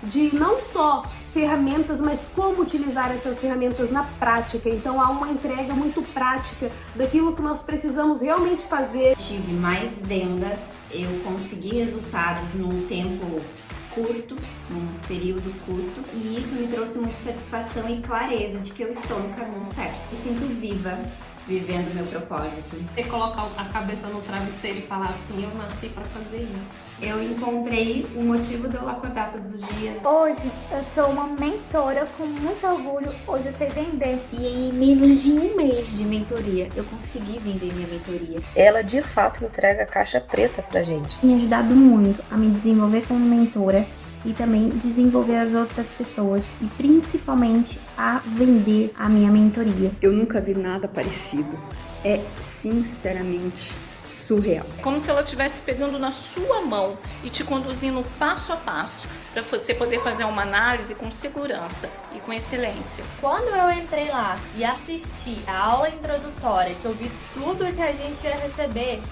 de não só ferramentas, mas como utilizar essas ferramentas na prática. Então há uma entrega muito prática daquilo que nós precisamos realmente fazer. Tive mais vendas, eu consegui resultados num tempo curto, num período curto, e isso me trouxe muita satisfação e clareza de que eu estou no caminho certo. Me sinto viva, vivendo meu propósito. Você colocar a cabeça no travesseiro e falar assim, eu nasci para fazer isso. Eu encontrei o motivo de eu acordar todos os dias. Hoje eu sou uma mentora com muito orgulho, hoje eu sei vender. E em menos de um mês de mentoria, eu consegui vender minha mentoria. Ela de fato entrega a caixa preta pra gente. Tem ajudado muito a me desenvolver como mentora e também desenvolver as outras pessoas e principalmente a vender a minha mentoria. Eu nunca vi nada parecido. É sinceramente surreal. É como se ela estivesse pegando na sua mão e te conduzindo passo a passo para você poder fazer uma análise com segurança e com excelência. Quando eu entrei lá e assisti a aula introdutória, que eu vi tudo que a gente ia receber,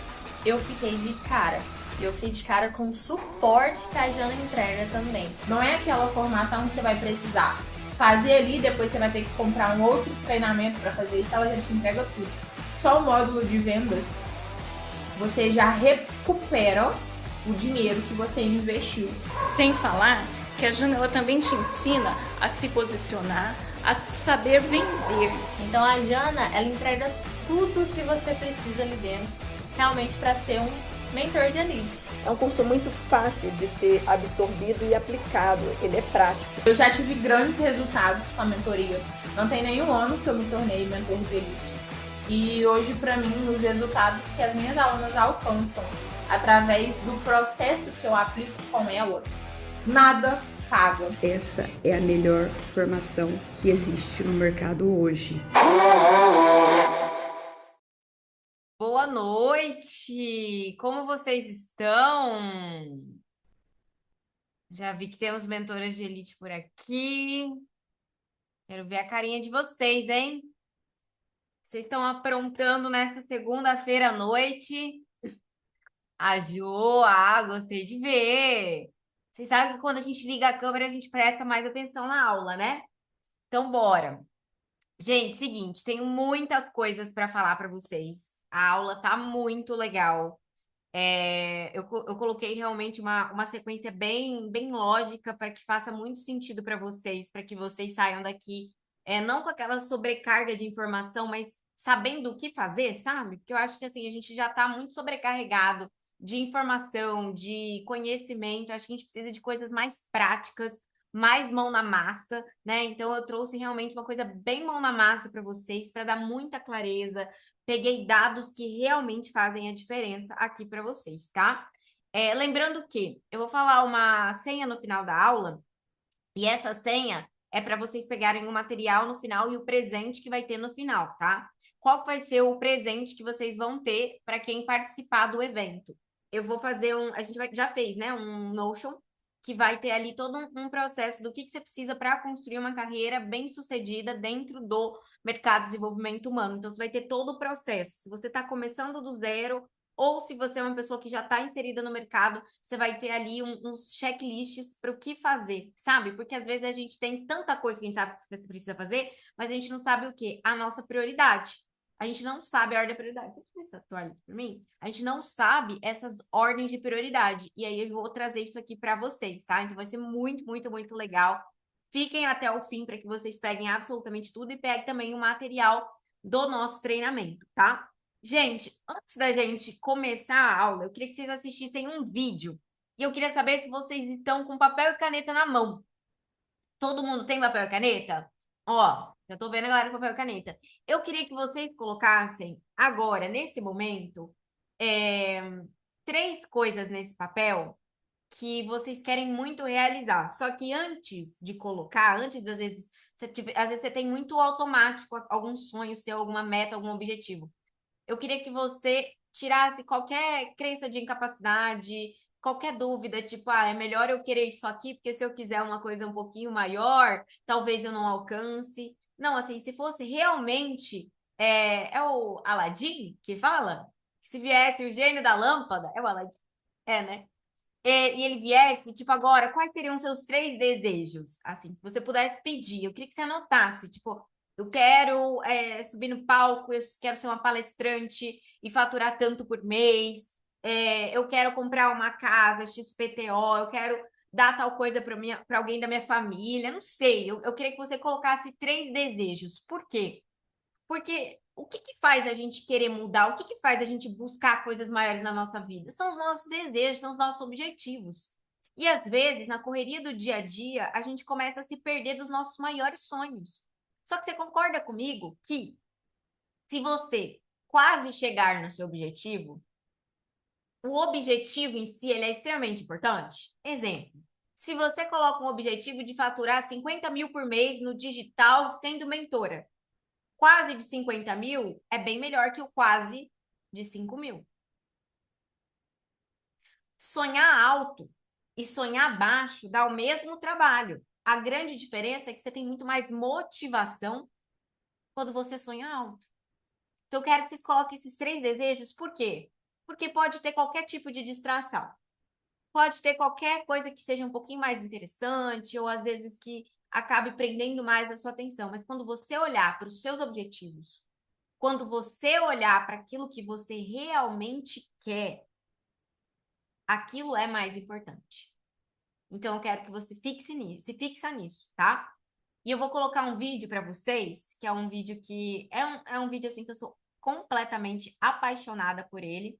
eu fiquei de cara. Eu fiquei de cara com o suporte que a Jana entrega também. Não é aquela formação que você vai precisar fazer ali, depois você vai ter que comprar um outro treinamento para fazer isso, ela já te entrega tudo. Só o módulo de vendas, você já recupera o dinheiro que você investiu. Sem falar que a Jana ela também te ensina a se posicionar, a saber vender. Então a Jana, ela entrega tudo que você precisa ali dentro, realmente para ser um mentor de elite. É um curso muito fácil de ser absorvido e aplicado, ele é prático. Eu já tive grandes resultados com a mentoria. Não tem nenhum ano que eu me tornei mentor de elite. E hoje, para mim, os resultados que as minhas alunas alcançam através do processo que eu aplico com elas, nada paga. Essa é a melhor formação que existe no mercado hoje. Boa noite! Como vocês estão? Já vi que temos mentoras de elite por aqui. Quero ver a carinha de vocês, hein? Vocês estão aprontando nesta segunda-feira à noite? A Jo, gostei de ver. Vocês sabem que quando a gente liga a câmera, a gente presta mais atenção na aula, né? Então, bora. Gente, seguinte, tenho muitas coisas para falar para vocês. A aula tá muito legal. Eu coloquei realmente uma sequência bem lógica para que faça muito sentido para vocês, para que vocês saiam daqui, não com aquela sobrecarga de informação, mas sabendo o que fazer, sabe? Porque eu acho que assim, a gente já está muito sobrecarregado de informação, de conhecimento. Acho que a gente precisa de coisas mais práticas, mais mão na massa, né? Então eu trouxe realmente uma coisa bem mão na massa para vocês, para dar muita clareza. Peguei dados que realmente fazem a diferença aqui para vocês, tá? Lembrando que eu vou falar uma senha no final da aula, e essa senha é para vocês pegarem o material no final e o presente que vai ter no final, tá? Qual que vai ser o presente que vocês vão ter para quem participar do evento? Eu vou fazer a gente já fez, né? Um Notion, que vai ter ali todo um processo do que você precisa para construir uma carreira bem-sucedida dentro do mercado de desenvolvimento humano. Então, você vai ter todo o processo. Se você está começando do zero, ou se você é uma pessoa que já está inserida no mercado, você vai ter ali uns checklists para o que fazer, sabe? Porque às vezes a gente tem tanta coisa que a gente sabe que você precisa fazer, mas a gente não sabe o quê? A nossa prioridade. A gente não sabe a ordem de prioridade. Você tem essa toalha para mim? A gente não sabe essas ordens de prioridade. E aí eu vou trazer isso aqui para vocês, tá? Então vai ser muito, muito, muito legal. Fiquem até o fim para que vocês peguem absolutamente tudo e peguem também o material do nosso treinamento, tá? Gente, antes da gente começar a aula, eu queria que vocês assistissem um vídeo. E eu queria saber se vocês estão com papel e caneta na mão. Todo mundo tem papel e caneta? Ó, já tô vendo a galera com papel e caneta. Eu queria que vocês colocassem agora, nesse momento, 3 coisas nesse papel que vocês querem muito realizar. Só que antes de colocar, às vezes você tem muito automático algum sonho seu, alguma meta, algum objetivo. Eu queria que você tirasse qualquer crença de incapacidade, qualquer dúvida, tipo, é melhor eu querer isso aqui, porque se eu quiser uma coisa um pouquinho maior, talvez eu não alcance. Não, assim, se fosse realmente, é o Aladim que fala? Se viesse o gênio da lâmpada, é o Aladim? É, né? e ele viesse, tipo, agora, quais seriam os seus 3 desejos? Assim, que você pudesse pedir. Eu queria que você anotasse, tipo, eu quero subir no palco, eu quero ser uma palestrante e faturar tanto por mês. Eu quero comprar uma casa, XPTO, eu quero dar tal coisa para alguém da minha família, não sei. Eu queria que você colocasse 3 desejos. Por quê? Porque o que faz a gente querer mudar? O que faz a gente buscar coisas maiores na nossa vida? São os nossos desejos, são os nossos objetivos. E às vezes, na correria do dia a dia, a gente começa a se perder dos nossos maiores sonhos. Só que você concorda comigo que se você quase chegar no seu objetivo, o objetivo em si ele é extremamente importante? Exemplo, se você coloca um objetivo de faturar 50 mil por mês no digital sendo mentora, quase de 50 mil é bem melhor que o quase de 5 mil. Sonhar alto e sonhar baixo dá o mesmo trabalho. A grande diferença é que você tem muito mais motivação quando você sonha alto. Então, eu quero que vocês coloquem esses 3 desejos. Por quê? Porque pode ter qualquer tipo de distração. Pode ter qualquer coisa que seja um pouquinho mais interessante ou às vezes que acabe prendendo mais a sua atenção. Mas quando você olhar para os seus objetivos, quando você olhar para aquilo que você realmente quer, aquilo é mais importante. Então, eu quero que você se fixa nisso, tá? E eu vou colocar um vídeo para vocês, que é um vídeo que... É um vídeo, assim, que eu sou completamente apaixonada por ele.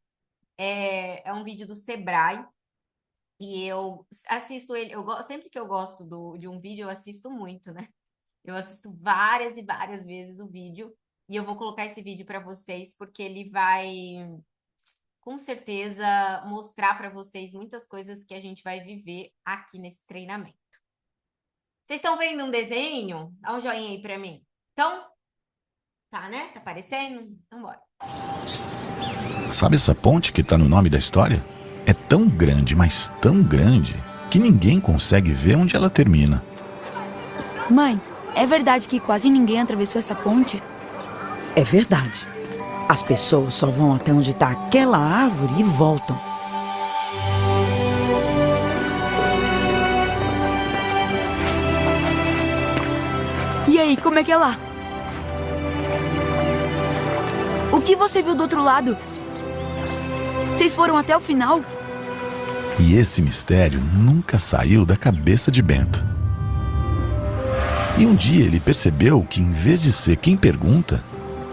É um vídeo do Sebrae. E eu assisto ele... sempre que eu gosto de um vídeo, eu assisto muito, né? Eu assisto várias e várias vezes o vídeo. E eu vou colocar esse vídeo para vocês, porque ele vai, com certeza, mostrar para vocês muitas coisas que a gente vai viver aqui nesse treinamento. Vocês estão vendo um desenho? Dá um joinha aí para mim. Então, tá, né? Tá aparecendo? Então, bora. Sabe essa ponte que tá no nome da história? É tão grande, mas tão grande, que ninguém consegue ver onde ela termina. Mãe, é verdade que quase ninguém atravessou essa ponte? É verdade. As pessoas só vão até onde está aquela árvore e voltam. E aí, como é que é lá? O que você viu do outro lado? Vocês foram até o final? E esse mistério nunca saiu da cabeça de Bento. E um dia ele percebeu que, em vez de ser quem pergunta,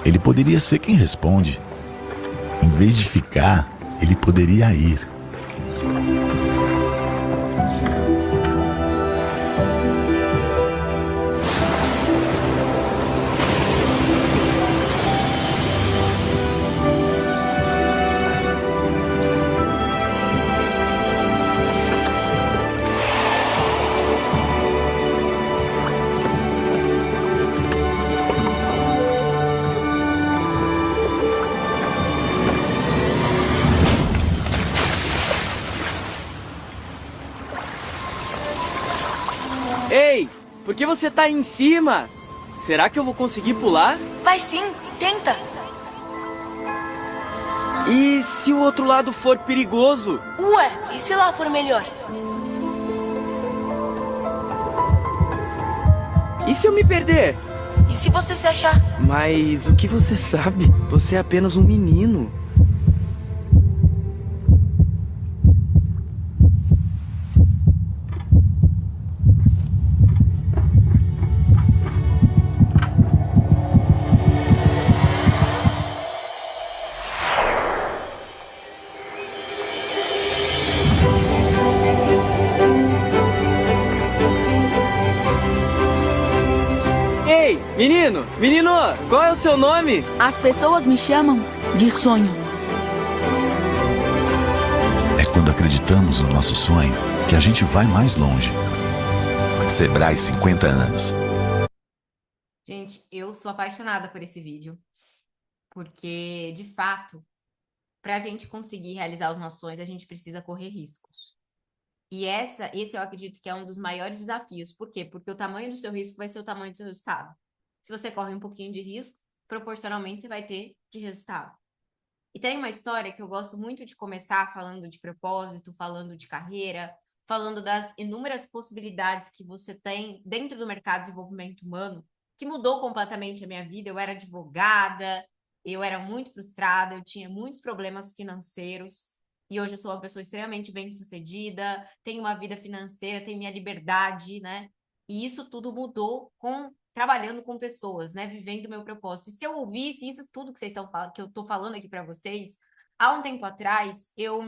ele poderia ser quem responde. Em vez de ficar, ele poderia ir. Ei, por que você tá aí em cima? Será que eu vou conseguir pular? Vai sim, tenta. E se o outro lado for perigoso? Ué, e se lá for melhor? E se eu me perder? E se você se achar? Mas o que você sabe? Você é apenas um menino. Menino, qual é o seu nome? As pessoas me chamam de sonho. É quando acreditamos no nosso sonho que a gente vai mais longe. Sebrae 50 anos. Gente, eu sou apaixonada por esse vídeo. Porque, de fato, para a gente conseguir realizar os nossos sonhos, a gente precisa correr riscos. E esse eu acredito que é um dos maiores desafios. Por quê? Porque o tamanho do seu risco vai ser o tamanho do seu resultado. Se você corre um pouquinho de risco, proporcionalmente você vai ter de resultado. E tem uma história que eu gosto muito de começar falando de propósito, falando de carreira, falando das inúmeras possibilidades que você tem dentro do mercado de desenvolvimento humano, que mudou completamente a minha vida. Eu era advogada, eu era muito frustrada, eu tinha muitos problemas financeiros, e hoje eu sou uma pessoa extremamente bem-sucedida, tenho uma vida financeira, tenho minha liberdade, né? E isso tudo mudou trabalhando com pessoas, né? Vivendo o meu propósito. E se eu ouvisse isso tudo que vocês estão falando, que eu estou falando aqui para vocês, há um tempo atrás, eu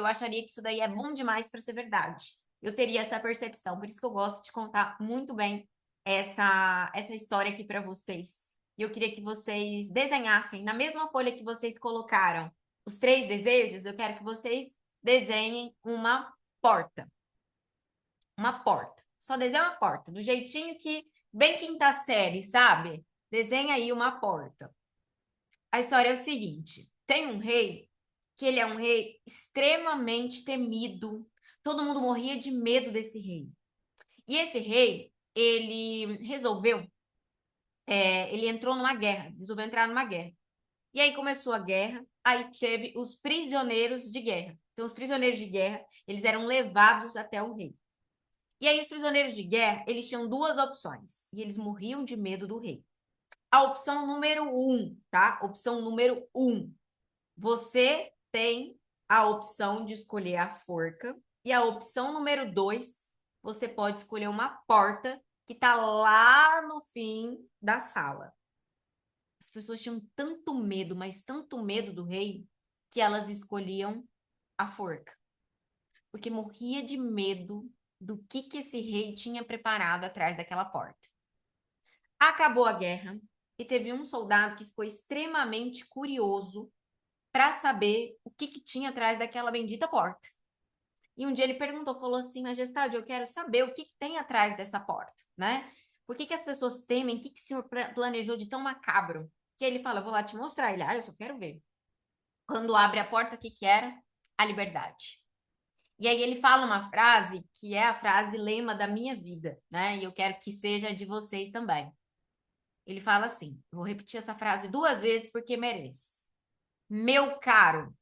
acharia que isso daí é bom demais para ser verdade. Eu teria essa percepção, por isso que eu gosto de contar muito bem essa história aqui para vocês. E eu queria que vocês desenhassem, na mesma folha que vocês colocaram os 3 desejos, eu quero que vocês desenhem uma porta. Uma porta. Só desenha uma porta, do jeitinho que, bem quinta série, sabe? Desenha aí uma porta. A história é o seguinte, tem um rei, que ele é um rei extremamente temido, todo mundo morria de medo desse rei. E esse rei, ele ele entrou numa guerra, resolveu entrar numa guerra. E aí começou a guerra, aí teve os prisioneiros de guerra. Então, os prisioneiros de guerra, eles eram levados até o rei. E aí, os prisioneiros de guerra, eles tinham 2 opções, e eles morriam de medo do rei. A opção número 1, tá? Opção número 1. Você tem a opção de escolher a forca, e a opção número 2, você pode escolher uma porta que tá lá no fim da sala. As pessoas tinham tanto medo, mas tanto medo do rei, que elas escolhiam a forca. Porque morria de medo do que esse rei tinha preparado atrás daquela porta. Acabou a guerra e teve um soldado que ficou extremamente curioso para saber o que tinha atrás daquela bendita porta. E um dia ele falou assim, Majestade, eu quero saber o que tem atrás dessa porta, né? Por que as pessoas temem? O que o senhor planejou de tão macabro? E ele fala, eu vou lá te mostrar. Ele, eu só quero ver. Quando abre a porta, o que era? A liberdade. E aí ele fala uma frase que é a frase lema da minha vida, né? E eu quero que seja de vocês também. Ele fala assim, vou repetir essa frase 2 vezes porque merece. Meu caro,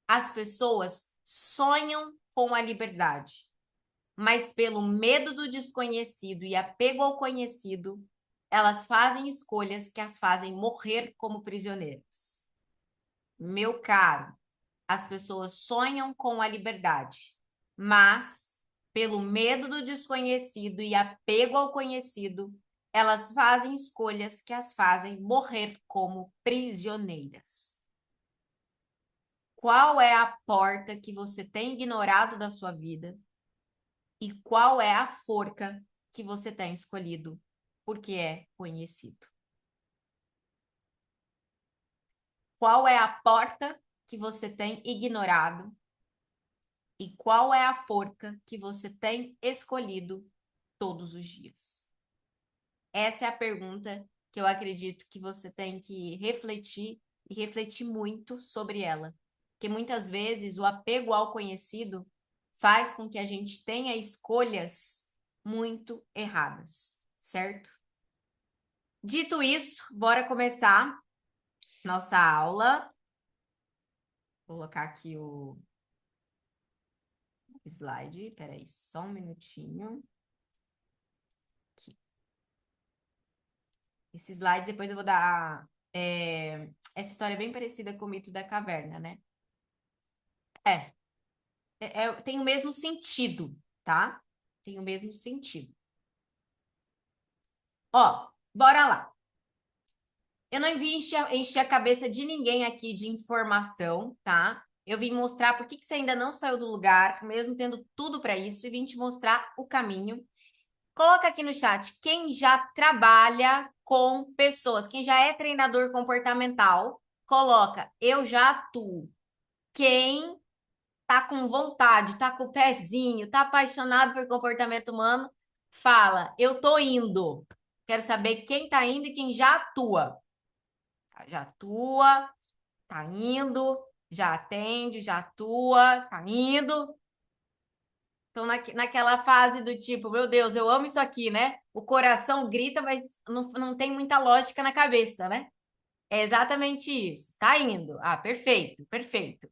as pessoas sonham com a liberdade, mas pelo medo do desconhecido e apego ao conhecido, elas fazem escolhas que as fazem morrer como prisioneiras. Meu caro, as pessoas sonham com a liberdade, mas, pelo medo do desconhecido e apego ao conhecido, elas fazem escolhas que as fazem morrer como prisioneiras. Qual é a porta que você tem ignorado da sua vida? E qual é a forca que você tem escolhido porque é conhecido? Qual é a porta que você tem ignorado? E qual é a forca que você tem escolhido todos os dias? Essa é a pergunta que eu acredito que você tem que refletir e refletir muito sobre ela. Porque muitas vezes o apego ao conhecido faz com que a gente tenha escolhas muito erradas, certo? Dito isso, bora começar nossa aula. Vou colocar aqui o slide. Peraí, só um minutinho. Aqui. Esse slide, depois eu vou dar... essa história é bem parecida com o mito da caverna, né? Tem o mesmo sentido, tá? Tem o mesmo sentido. Ó, bora lá. Eu não vim encher a cabeça de ninguém aqui de informação, tá? Eu vim mostrar por que você ainda não saiu do lugar, mesmo tendo tudo para isso, e vim te mostrar o caminho. Coloca aqui no chat quem já trabalha com pessoas, quem já é treinador comportamental, coloca, eu já atuo. Quem tá com vontade, tá com o pezinho, tá apaixonado por comportamento humano, fala, eu tô indo. Quero saber quem tá indo e quem já atua. Já atua, tá indo, já atende, já atua, tá indo. Então, naquela fase do tipo, meu Deus, eu amo isso aqui, né? O coração grita, mas não tem muita lógica na cabeça, né? É exatamente isso. Tá indo. Ah, perfeito, perfeito.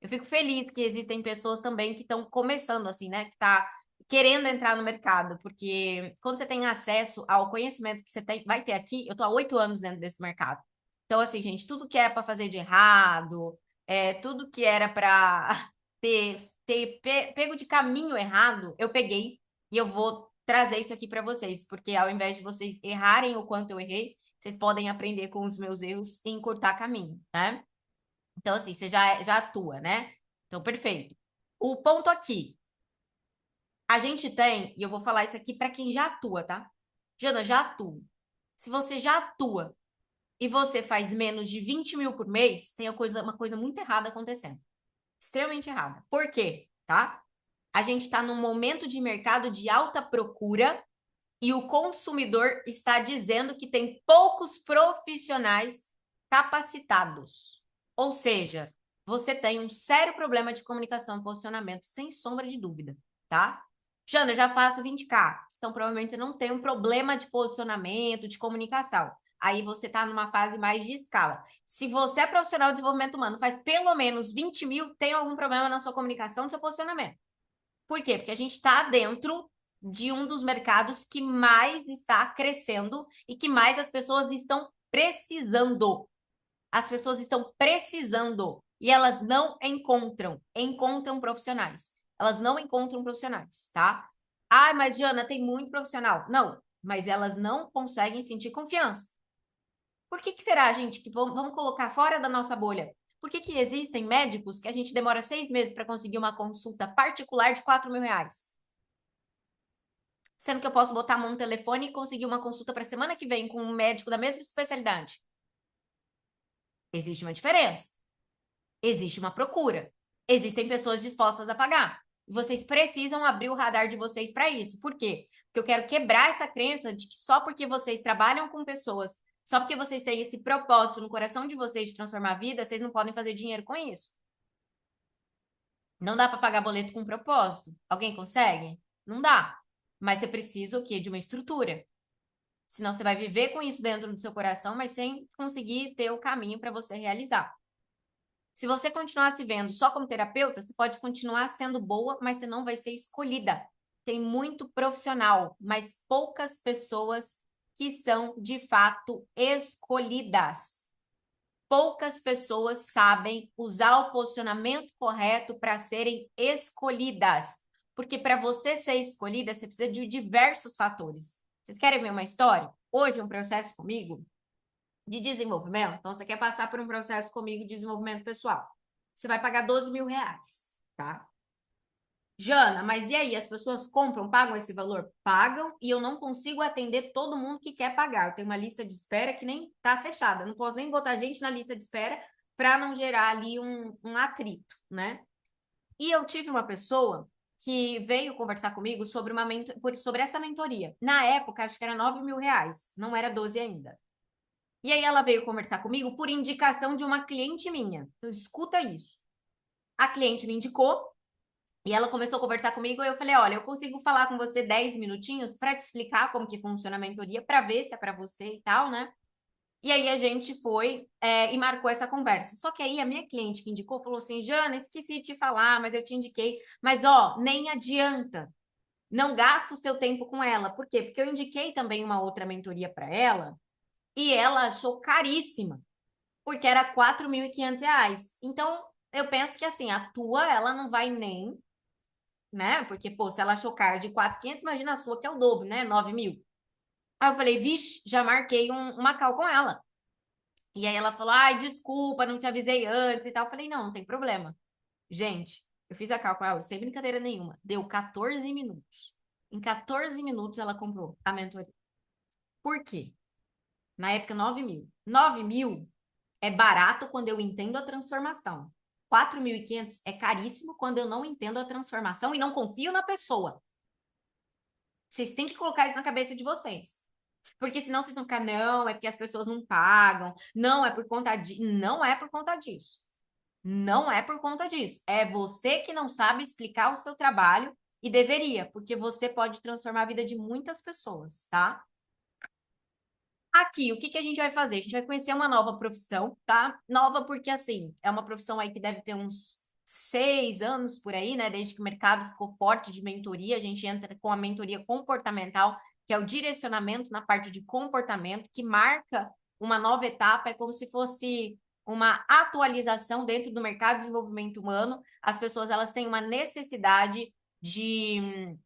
Eu fico feliz que existem pessoas também que estão começando assim, né? Que tá querendo entrar no mercado, porque quando você tem acesso ao conhecimento que você vai ter aqui, eu tô há 8 anos dentro desse mercado. Então, assim, gente, tudo que era para fazer de errado, tudo que era para ter pego de caminho errado, eu peguei e eu vou trazer isso aqui para vocês, porque ao invés de vocês errarem o quanto eu errei, vocês podem aprender com os meus erros e encurtar caminho, né? Então, assim, você já atua, né? Então, perfeito. O ponto aqui, a gente tem, e eu vou falar isso aqui para quem já atua, tá? Jana, já atua. Se você já atua e você faz menos de 20 mil por mês, tem uma coisa muito errada acontecendo. Extremamente errada. Por quê? Tá? A gente está num momento de mercado de alta procura e o consumidor está dizendo que tem poucos profissionais capacitados. Ou seja, você tem um sério problema de comunicação e posicionamento, sem sombra de dúvida, tá? Jana, eu já faço 20K, então provavelmente você não tem um problema de posicionamento, de comunicação. Aí você está numa fase mais de escala. Se você é profissional de desenvolvimento humano, faz pelo menos 20 mil, tem algum problema na sua comunicação, no seu posicionamento. Por quê? Porque a gente está dentro de um dos mercados que mais está crescendo e que mais as pessoas estão precisando. As pessoas estão precisando e elas não encontram profissionais. Elas não encontram profissionais, tá? Ah, mas Jana, tem muito profissional. Não, mas elas não conseguem sentir confiança. Por que será, gente, que vamos colocar fora da nossa bolha? Por que existem médicos que a gente demora 6 meses para conseguir uma consulta particular de 4 mil reais? Sendo que eu posso botar a mão no telefone e conseguir uma consulta para semana que vem com um médico da mesma especialidade. Existe uma diferença. Existe uma procura. Existem pessoas dispostas a pagar. Vocês precisam abrir o radar de vocês para isso. Por quê? Porque eu quero quebrar essa crença de que só porque vocês trabalham com pessoas, só porque vocês têm esse propósito no coração de vocês de transformar a vida, vocês não podem fazer dinheiro com isso. Não dá para pagar boleto com propósito. Alguém consegue? Não dá. Mas você precisa o quê? De uma estrutura. Senão você vai viver com isso dentro do seu coração, mas sem conseguir ter o caminho para você realizar. Se você continuar se vendo só como terapeuta, você pode continuar sendo boa, mas você não vai ser escolhida. Tem muito profissional, mas poucas pessoas que são de fato escolhidas. Poucas pessoas sabem usar o posicionamento correto para serem escolhidas. Porque para você ser escolhida, você precisa de diversos fatores. Vocês querem ver uma história? Hoje, um processo comigo de desenvolvimento. Então, você quer passar por um processo comigo de desenvolvimento pessoal. Você vai pagar 12 mil reais, tá? Jana, mas e aí? As pessoas compram, pagam esse valor? Pagam, e eu não consigo atender todo mundo que quer pagar. Eu tenho uma lista de espera que nem tá fechada. Eu não posso nem botar gente na lista de espera para não gerar ali um atrito, né? E eu tive uma pessoa que veio conversar comigo sobre essa mentoria. Na época, acho que era 9 mil reais, não era 12 ainda. E aí ela veio conversar comigo por indicação de uma cliente minha. Então, escuta isso. A cliente me indicou e ela começou a conversar comigo e eu falei, olha, eu consigo falar com você 10 minutinhos para te explicar como que funciona a mentoria, para ver se é para você e tal, né? E aí a gente foi e marcou essa conversa. Só que aí a minha cliente que indicou falou assim, Jana, esqueci de te falar, mas eu te indiquei. Mas, ó, nem adianta. Não gasta o seu tempo com ela. Por quê? Porque eu indiquei também uma outra mentoria para ela e ela achou caríssima, porque era R$ 4.500. Então, eu penso que assim, a tua, ela não vai nem, né? Porque, pô, se ela achou cara de 4.500, imagina a sua, que é o dobro, né? 9 mil. Aí eu falei, vixe, já marquei uma call com ela. E aí ela falou, ai, desculpa, não te avisei antes e tal. Eu falei, não tem problema. Gente, eu fiz a call com ela, sem brincadeira nenhuma. Deu 14 minutos. Em 14 minutos ela comprou a mentoria. Por quê? Na época, 9 mil. 9 mil é barato quando eu entendo a transformação. 4.500 é caríssimo quando eu não entendo a transformação e não confio na pessoa. Vocês têm que colocar isso na cabeça de vocês. Porque senão vocês vão ficar, não, é porque as pessoas não pagam, não é por conta disso. Não é por conta disso. Não é por conta disso. É você que não sabe explicar o seu trabalho e deveria, porque você pode transformar a vida de muitas pessoas, tá? Aqui, o que a gente vai fazer? A gente vai conhecer uma nova profissão, tá? Nova porque, assim, é uma profissão aí que deve ter uns 6 anos por aí, né? Desde que o mercado ficou forte de mentoria, a gente entra com a mentoria comportamental, que é o direcionamento na parte de comportamento, que marca uma nova etapa, é como se fosse uma atualização dentro do mercado de desenvolvimento humano. As pessoas, elas têm uma necessidade de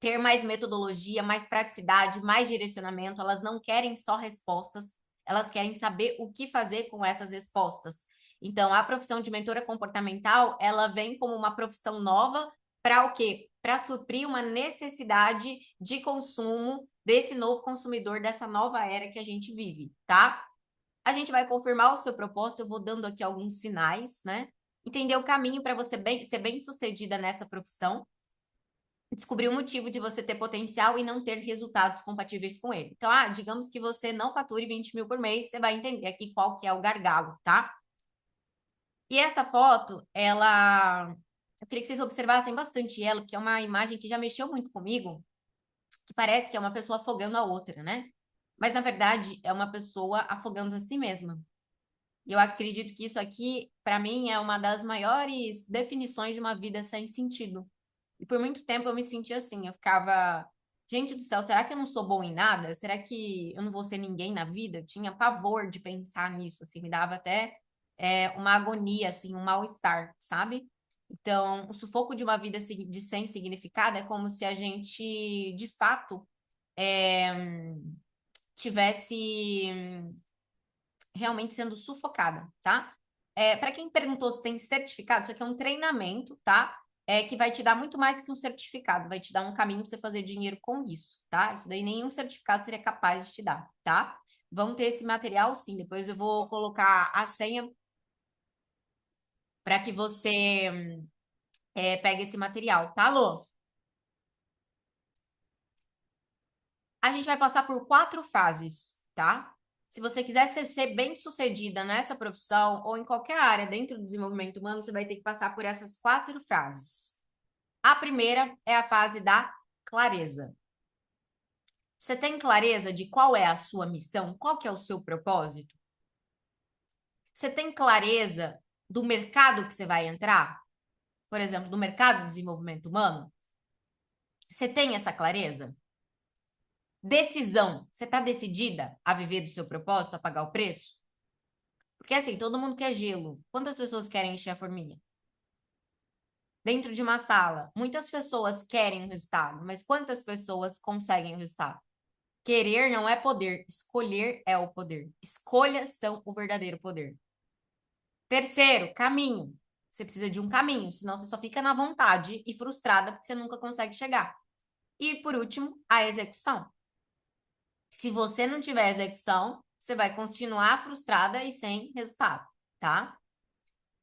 ter mais metodologia, mais praticidade, mais direcionamento. Elas não querem só respostas, elas querem saber o que fazer com essas respostas. Então, a profissão de mentora comportamental, ela vem como uma profissão nova para o quê? Para suprir uma necessidade de consumo desse novo consumidor, dessa nova era que a gente vive, tá? A gente vai confirmar o seu propósito, eu vou dando aqui alguns sinais, né? Entender o caminho para você ser bem-sucedida nessa profissão. Descobrir o motivo de você ter potencial e não ter resultados compatíveis com ele. Então, digamos que você não fature 20 mil por mês, você vai entender aqui qual que é o gargalo, tá? E essa foto, eu queria que vocês observassem bastante ela, porque é uma imagem que já mexeu muito comigo, que parece que é uma pessoa afogando a outra, né? Mas, na verdade, é uma pessoa afogando a si mesma. E eu acredito que isso aqui, para mim, é uma das maiores definições de uma vida sem sentido. E por muito tempo eu me sentia assim, eu ficava, gente do céu, será que eu não sou bom em nada? Será que eu não vou ser ninguém na vida? Eu tinha pavor de pensar nisso, assim, me dava até uma agonia, assim, um mal-estar, sabe? Então, o sufoco de uma vida de sem significado é como se a gente, de fato, tivesse realmente sendo sufocada, tá? Para quem perguntou se tem certificado, isso aqui é um treinamento, tá? Que vai te dar muito mais que um certificado, vai te dar um caminho para você fazer dinheiro com isso, tá? Isso daí nenhum certificado seria capaz de te dar, tá? Vamos ter esse material, sim. Depois eu vou colocar a senha para que você pegue esse material, tá, Lô? A gente vai passar por 4 fases, tá? Se você quiser ser bem-sucedida nessa profissão ou em qualquer área dentro do desenvolvimento humano, você vai ter que passar por essas 4 fases. A primeira é a fase da clareza. Você tem clareza de qual é a sua missão? Qual que é o seu propósito? Você tem clareza do mercado que você vai entrar? Por exemplo, do mercado de desenvolvimento humano? Você tem essa clareza? Decisão. Você está decidida a viver do seu propósito, a pagar o preço? Porque assim, todo mundo quer gelo. Quantas pessoas querem encher a forminha? Dentro de uma sala, muitas pessoas querem o resultado, mas quantas pessoas conseguem o resultado? Querer não é poder, escolher é o poder. Escolhas são o verdadeiro poder. Terceiro, caminho. Você precisa de um caminho, senão você só fica na vontade e frustrada porque você nunca consegue chegar. E por último, a execução. Se você não tiver execução, você vai continuar frustrada e sem resultado, tá?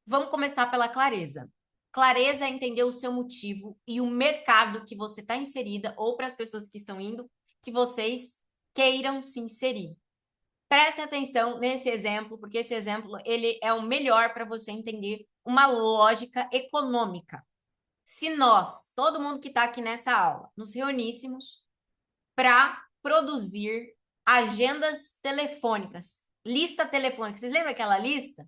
Vamos começar pela clareza. Clareza é entender o seu motivo e o mercado que você está inserida ou para as pessoas que estão indo, que vocês queiram se inserir. Prestem atenção nesse exemplo, porque esse exemplo ele é o melhor para você entender uma lógica econômica. Se nós, todo mundo que está aqui nessa aula, nos reuníssemos para produzir agendas telefônicas, lista telefônica. Vocês lembram aquela lista?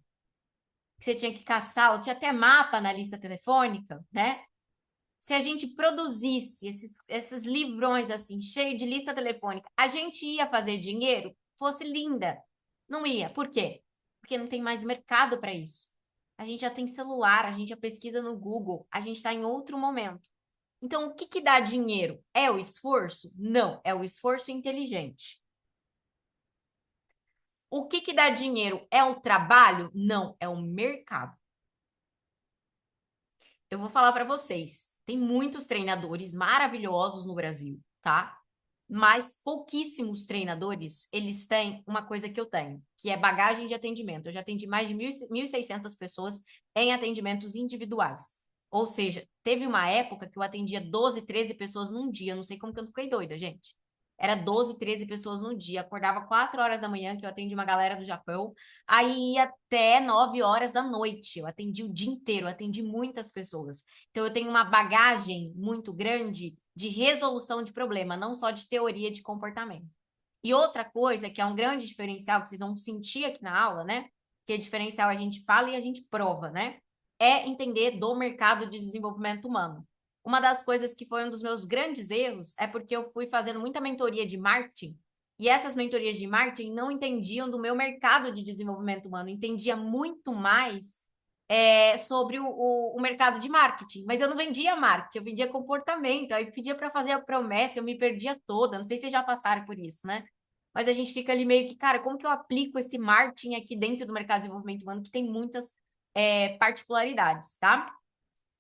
Que você tinha que caçar, tinha até mapa na lista telefônica, né? Se a gente produzisse esses livrões assim, cheio de lista telefônica, a gente ia fazer dinheiro? Fosse linda. Não ia. Por quê? Porque não tem mais mercado para isso. A gente já tem celular, a gente já pesquisa no Google, a gente está em outro momento. Então, o que dá dinheiro? É o esforço? Não, é o esforço inteligente. O que dá dinheiro? É o trabalho? Não, é o mercado. Eu vou falar para vocês, tem muitos treinadores maravilhosos no Brasil, tá? Mas pouquíssimos treinadores, eles têm uma coisa que eu tenho, que é bagagem de atendimento. Eu já atendi mais de 1.600 pessoas em atendimentos individuais. Ou seja, teve uma época que eu atendia 12, 13 pessoas num dia. Eu não sei como que eu não fiquei doida, gente. Era 12, 13 pessoas no dia. Acordava 4 horas da manhã, que eu atendi uma galera do Japão. Aí ia até 9 horas da noite. Eu atendi o dia inteiro, eu atendi muitas pessoas. Então, eu tenho uma bagagem muito grande de resolução de problema, não só de teoria de comportamento. E outra coisa que é um grande diferencial que vocês vão sentir aqui na aula, né? Que é diferencial a gente fala e a gente prova, né? É entender do mercado de desenvolvimento humano. Uma das coisas que foi um dos meus grandes erros é porque eu fui fazendo muita mentoria de marketing e essas mentorias de marketing não entendiam do meu mercado de desenvolvimento humano, entendia muito mais sobre o mercado de marketing, mas eu não vendia marketing, eu vendia comportamento, aí pedia para fazer a promessa, eu me perdia toda, não sei se vocês já passaram por isso, né? Mas a gente fica ali meio que, cara, como que eu aplico esse marketing aqui dentro do mercado de desenvolvimento humano, que tem muitas particularidades, tá?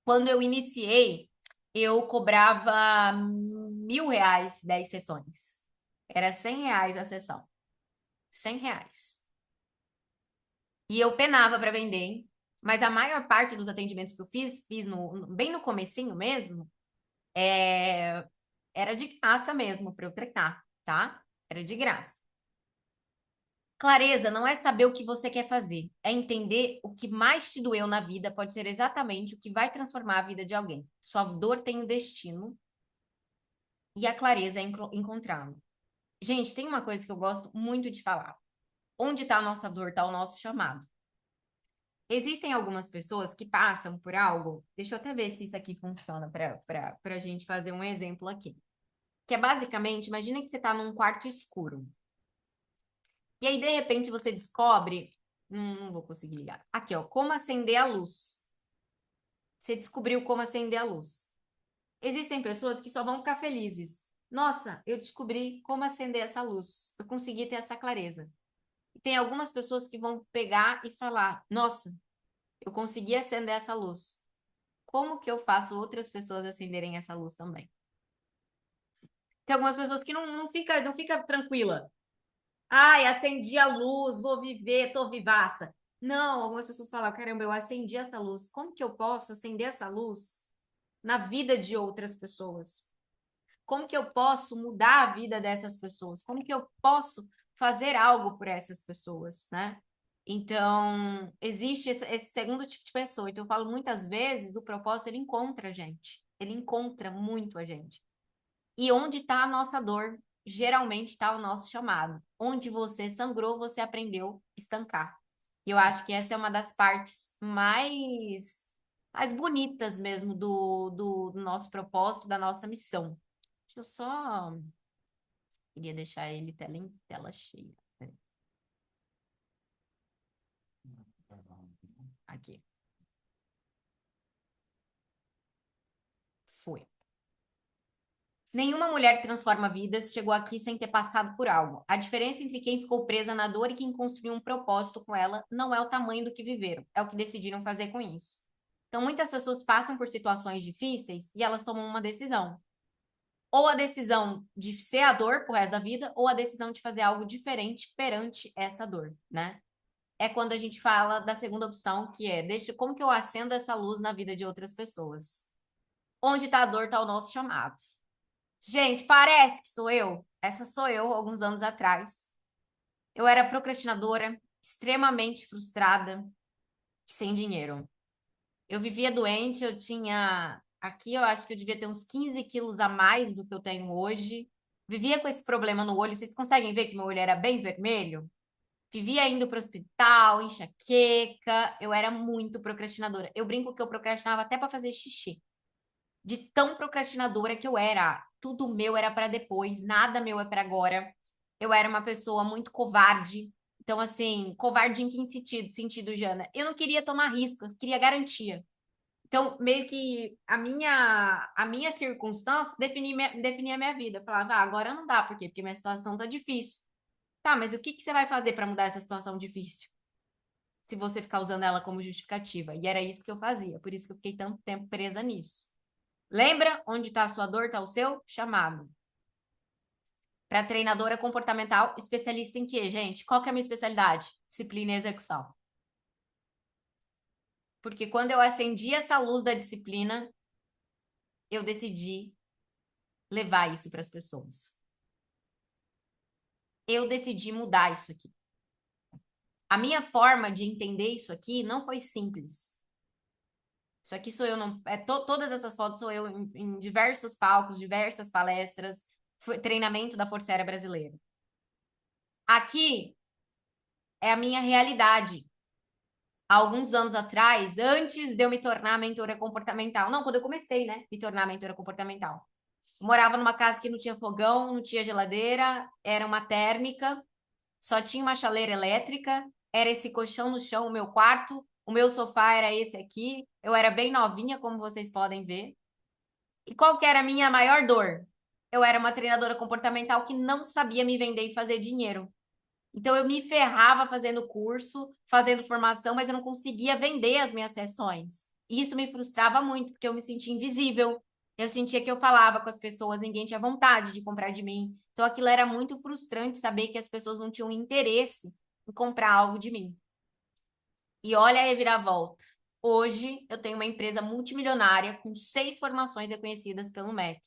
Quando eu iniciei, eu cobrava R$ 1.000, 10 sessões. Era R$ 100 a sessão. R$ 100. E eu penava para vender, hein? Mas a maior parte dos atendimentos que eu fiz bem no comecinho mesmo, era de graça mesmo para eu treinar, tá? Era de graça. Clareza não é saber o que você quer fazer, é entender o que mais te doeu na vida pode ser exatamente o que vai transformar a vida de alguém. Sua dor tem um destino e a clareza é encontrá-lo. Gente, tem uma coisa que eu gosto muito de falar. Onde está a nossa dor, está o nosso chamado. Existem algumas pessoas que passam por algo, deixa eu até ver se isso aqui funciona para a gente fazer um exemplo aqui. Que é basicamente, imagina que você está num quarto escuro. E aí, de repente, você descobre... não vou conseguir ligar. Aqui, ó. Como acender a luz. Você descobriu como acender a luz. Existem pessoas que só vão ficar felizes. Nossa, eu descobri como acender essa luz. Eu consegui ter essa clareza. E tem algumas pessoas que vão pegar e falar, nossa, eu consegui acender essa luz. Como que eu faço outras pessoas acenderem essa luz também? Tem algumas pessoas que não fica tranquila. Ai, acendi a luz, vou viver, tô vivaça. Não, algumas pessoas falam, caramba, eu acendi essa luz. Como que eu posso acender essa luz na vida de outras pessoas? Como que eu posso mudar a vida dessas pessoas? Como que eu posso fazer algo por essas pessoas, né? Então, existe esse segundo tipo de pessoa. Então, eu falo muitas vezes, o propósito, ele encontra a gente. Ele encontra muito a gente. E onde está a nossa dor? Geralmente está o nosso chamado. Onde você sangrou, você aprendeu a estancar. E eu acho que essa é uma das partes mais bonitas mesmo do nosso propósito, da nossa missão. Deixa eu só... Queria deixar ele em tela cheia. Aqui. Foi. Nenhuma mulher transforma vidas chegou aqui sem ter passado por algo. A diferença entre quem ficou presa na dor e quem construiu um propósito com ela não é o tamanho do que viveram, é o que decidiram fazer com isso. Então, muitas pessoas passam por situações difíceis e elas tomam uma decisão. Ou a decisão de ser a dor pro resto da vida, ou a decisão de fazer algo diferente perante essa dor, né? É quando a gente fala da segunda opção, que é, como que eu acendo essa luz na vida de outras pessoas? Onde está a dor, está o nosso chamado. Gente, parece que sou eu. Essa sou eu, alguns anos atrás. Eu era procrastinadora, extremamente frustrada, sem dinheiro. Eu vivia doente, eu tinha... Aqui eu acho que eu devia ter uns 15 quilos a mais do que eu tenho hoje. Vivia com esse problema no olho. Vocês conseguem ver que meu olho era bem vermelho? Vivia indo para o hospital, enxaqueca. Eu era muito procrastinadora. Eu brinco que eu procrastinava até para fazer xixi. De tão procrastinadora que eu era. Tudo meu era para depois, nada meu é para agora. Eu era uma pessoa muito covarde. Então, assim, covarde em que sentido, Jana? Eu não queria tomar risco, eu queria garantia. Então, meio que a minha circunstância definia a minha vida. Eu falava, agora não dá, por quê? Porque minha situação tá difícil. Tá, mas o que você vai fazer para mudar essa situação difícil? Se você ficar usando ela como justificativa. E era isso que eu fazia, por isso que eu fiquei tanto tempo presa nisso. Lembra? Onde está a sua dor, está o seu chamado. Para treinadora comportamental, especialista em quê, gente? Qual que é a minha especialidade? Disciplina e execução. Porque quando eu acendi essa luz da disciplina, eu decidi levar isso para as pessoas. Eu decidi mudar isso aqui. A minha forma de entender isso aqui não foi simples. Isso aqui sou eu, todas essas fotos sou eu em diversos palcos, diversas palestras, treinamento da Força Aérea Brasileira. Aqui é a minha realidade. Há alguns anos atrás, antes de eu me tornar mentora comportamental. Não, quando eu comecei, né? Me tornar mentora comportamental. Eu morava numa casa que não tinha fogão, não tinha geladeira, era uma térmica, só tinha uma chaleira elétrica, era esse colchão no chão, o meu quarto, o meu sofá era esse aqui. Eu era bem novinha, como vocês podem ver. E qual que era a minha maior dor? Eu era uma treinadora comportamental que não sabia me vender e fazer dinheiro. Então eu me ferrava fazendo curso, fazendo formação, mas eu não conseguia vender as minhas sessões. E isso me frustrava muito, porque eu me sentia invisível. Eu sentia que eu falava com as pessoas, ninguém tinha vontade de comprar de mim. Então aquilo era muito frustrante saber que as pessoas não tinham interesse em comprar algo de mim. E olha a reviravolta. Hoje eu tenho uma empresa multimilionária com 6 formações reconhecidas pelo MEC.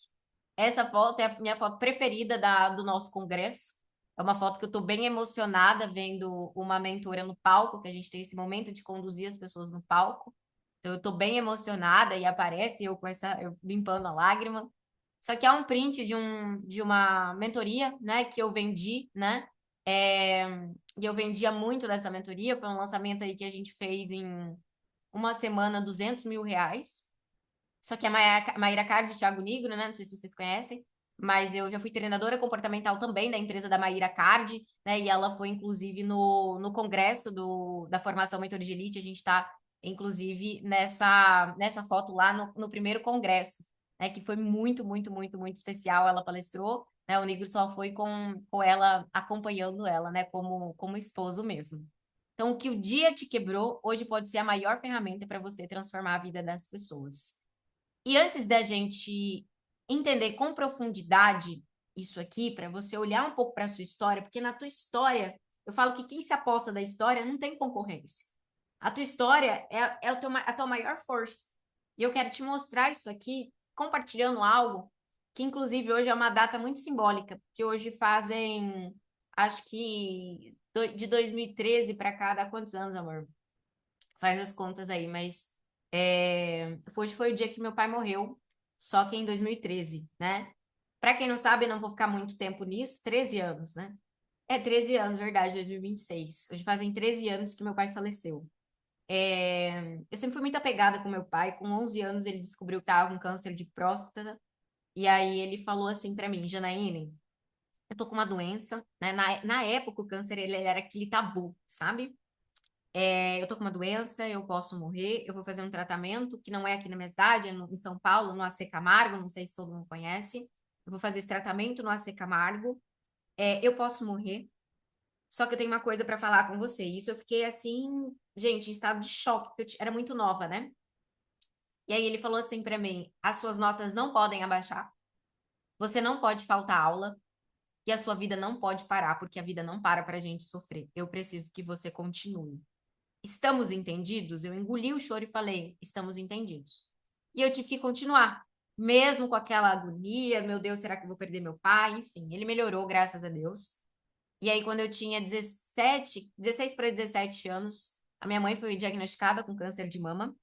Essa foto é a minha foto preferida do nosso congresso. É uma foto que eu estou bem emocionada vendo uma mentora no palco, que a gente tem esse momento de conduzir as pessoas no palco. Então eu estou bem emocionada e aparece eu eu limpando a lágrima. Só que há um print de uma mentoria, né, que eu vendi, né? E eu vendia muito dessa mentoria. Foi um lançamento aí que a gente fez em uma semana, R$ 200.000. Só que a Maíra Card e Thiago Nigro, né? Não sei se vocês conhecem, mas eu já fui treinadora comportamental também da empresa da Maíra Card, né? E ela foi, inclusive, no congresso da formação Mentor de Elite. A gente está, inclusive, nessa foto lá no primeiro congresso, né? Que foi muito, muito, muito, muito especial. Ela palestrou, né? O Nigro só foi com ela, acompanhando ela, né? Como esposo mesmo. Então, o que o dia te quebrou, hoje pode ser a maior ferramenta para você transformar a vida das pessoas. E antes da gente entender com profundidade isso aqui, para você olhar um pouco para a sua história, porque na tua história, eu falo que quem se aposta da história não tem concorrência. A tua história é a tua maior força. E eu quero te mostrar isso aqui, compartilhando algo que, inclusive, hoje é uma data muito simbólica, porque hoje fazem, acho que de 2013 para cá, dá quantos anos, amor? Faz as contas aí, mas hoje foi o dia que meu pai morreu, só que em 2013, né? Para quem não sabe, eu não vou ficar muito tempo nisso, 13 anos, né? 13 anos, verdade, 2026. Hoje fazem 13 anos que meu pai faleceu. Eu sempre fui muito apegada com meu pai. Com 11 anos, ele descobriu que estava com câncer de próstata. E aí ele falou assim para mim, Janaíne, eu tô com uma doença, né? Na época, o câncer ele era aquele tabu, sabe? Eu tô com uma doença, eu posso morrer, eu vou fazer um tratamento que não é aqui na minha cidade, é em São Paulo, no AC Camargo, não sei se todo mundo conhece. Eu vou fazer esse tratamento no AC Camargo. Eu posso morrer, só que eu tenho uma coisa para falar com você. Isso eu fiquei assim, gente, em estado de choque, porque eu era muito nova, né? E aí ele falou assim para mim: as suas notas não podem abaixar, você não pode faltar aula, e a sua vida não pode parar, porque a vida não para a gente sofrer. Eu preciso que você continue. Estamos entendidos? Eu engoli o choro e falei, estamos entendidos. E eu tive que continuar, mesmo com aquela agonia, meu Deus, será que eu vou perder meu pai? Enfim, ele melhorou, graças a Deus. E aí, quando eu tinha 16 para 17 anos, a minha mãe foi diagnosticada com câncer de mama.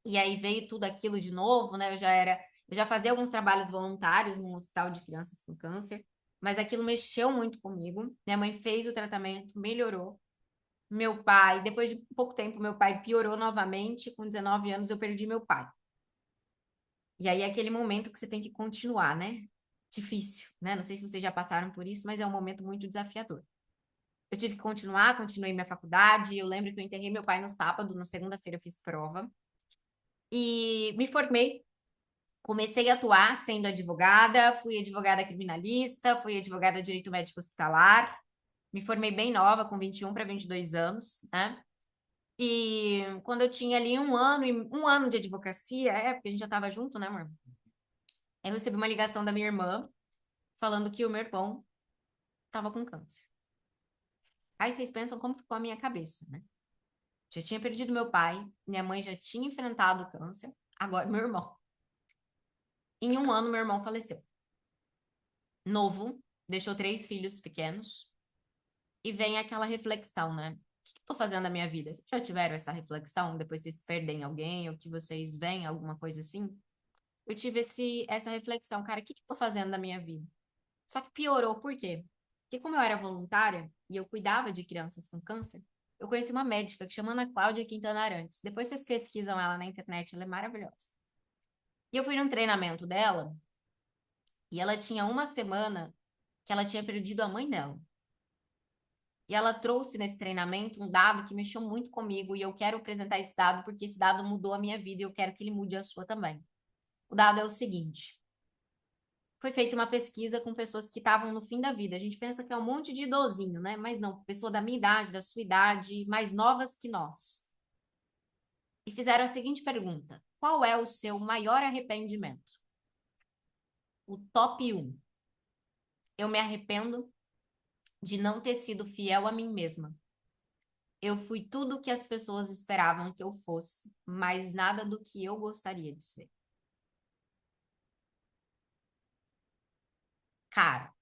E aí veio tudo aquilo de novo, né? Eu já fazia alguns trabalhos voluntários num hospital de crianças com câncer, mas aquilo mexeu muito comigo. Minha mãe fez o tratamento, melhorou. Meu pai, depois de pouco tempo, meu pai piorou novamente. Com 19 anos, eu perdi meu pai. E aí é aquele momento que você tem que continuar, né? Difícil, né? Não sei se vocês já passaram por isso, mas é um momento muito desafiador. Eu tive que continuar, continuei minha faculdade. Eu lembro que eu enterrei meu pai no sábado, na segunda-feira eu fiz prova. E me formei. Comecei a atuar sendo advogada, fui advogada criminalista, fui advogada de direito médico hospitalar. Me formei bem nova, com 21 para 22 anos, né? E quando eu tinha ali um ano de advocacia, porque a gente já estava junto, né, amor? Eu recebi uma ligação da minha irmã falando que o meu irmão estava com câncer. Aí vocês pensam como ficou a minha cabeça, né? Já tinha perdido meu pai, minha mãe já tinha enfrentado o câncer, agora meu irmão. Em um ano, meu irmão faleceu. Novo, deixou 3 filhos pequenos. E vem aquela reflexão, né? O que eu tô fazendo na minha vida? Vocês já tiveram essa reflexão? Depois vocês perdem alguém ou que vocês veem alguma coisa assim? Eu tive essa reflexão, cara, o que eu tô fazendo na minha vida? Só que piorou, por quê? Porque como eu era voluntária e eu cuidava de crianças com câncer, eu conheci uma médica que chama Ana Cláudia Quintana Arantes. Depois vocês pesquisam ela na internet, ela é maravilhosa. E eu fui num treinamento dela e ela tinha uma semana que ela tinha perdido a mãe dela. E ela trouxe nesse treinamento um dado que mexeu muito comigo e eu quero apresentar esse dado porque esse dado mudou a minha vida e eu quero que ele mude a sua também. O dado é o seguinte: foi feita uma pesquisa com pessoas que estavam no fim da vida. A gente pensa que é um monte de idosinho, né? Mas não, pessoa da minha idade, da sua idade, mais novas que nós. E fizeram a seguinte pergunta: qual é o seu maior arrependimento? O top 1. Eu me arrependo de não ter sido fiel a mim mesma. Eu fui tudo o que as pessoas esperavam que eu fosse, mas nada do que eu gostaria de ser. Cara,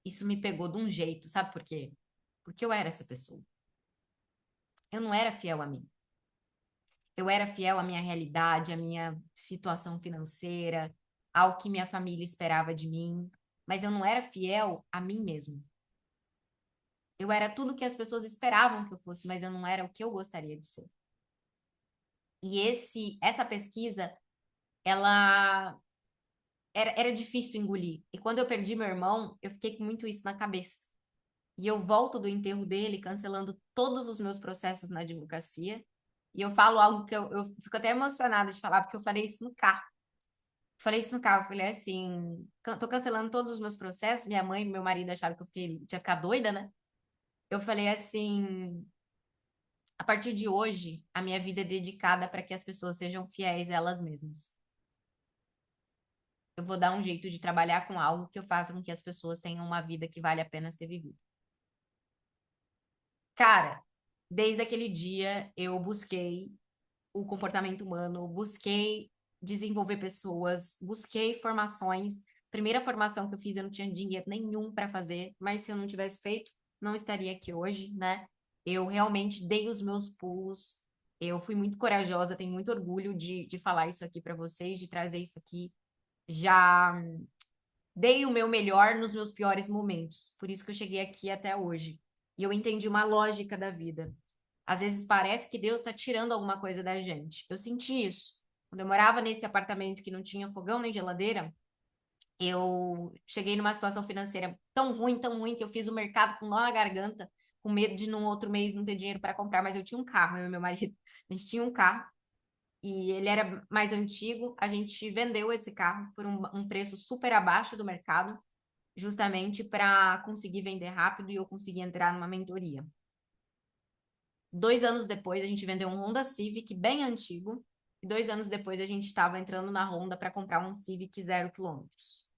isso me pegou de um jeito, sabe por quê? Porque eu era essa pessoa. Eu não era fiel a mim. Eu era fiel à minha realidade, à minha situação financeira, ao que minha família esperava de mim, mas eu não era fiel a mim mesma. Eu era tudo que as pessoas esperavam que eu fosse, mas eu não era o que eu gostaria de ser. E essa pesquisa, ela era difícil engolir. E quando eu perdi meu irmão, eu fiquei com muito isso na cabeça. E eu volto do enterro dele cancelando todos os meus processos na advocacia. E eu falo algo que eu fico até emocionada de falar, porque eu falei isso no carro. Eu falei assim, tô cancelando todos os meus processos. Minha mãe e meu marido achavam que eu tinha ficado doida, né? Eu falei assim, a partir de hoje, a minha vida é dedicada para que as pessoas sejam fiéis a elas mesmas. Eu vou dar um jeito de trabalhar com algo que eu faça com que as pessoas tenham uma vida que vale a pena ser vivida. Cara, desde aquele dia eu busquei o comportamento humano, busquei desenvolver pessoas, busquei formações. Primeira formação que eu fiz, eu não tinha dinheiro nenhum para fazer, mas se eu não tivesse feito, não estaria aqui hoje, né? Eu realmente dei os meus pulos, eu fui muito corajosa, tenho muito orgulho de falar isso aqui para vocês, de trazer isso aqui. Já dei o meu melhor nos meus piores momentos, por isso que eu cheguei aqui até hoje. E eu entendi uma lógica da vida. Às vezes parece que Deus está tirando alguma coisa da gente. Eu senti isso. Quando eu morava nesse apartamento que não tinha fogão nem geladeira, eu cheguei numa situação financeira tão ruim, que eu fiz o mercado com nó na garganta, com medo de num outro mês não ter dinheiro para comprar, mas eu tinha um carro, eu e meu marido, a gente tinha um carro, e ele era mais antigo, a gente vendeu esse carro por um preço super abaixo do mercado, justamente para conseguir vender rápido e eu conseguir entrar numa mentoria. 2 anos depois, a gente vendeu um Honda Civic bem antigo, e 2 anos depois a gente estava entrando na Honda para comprar um Civic 0 quilômetros.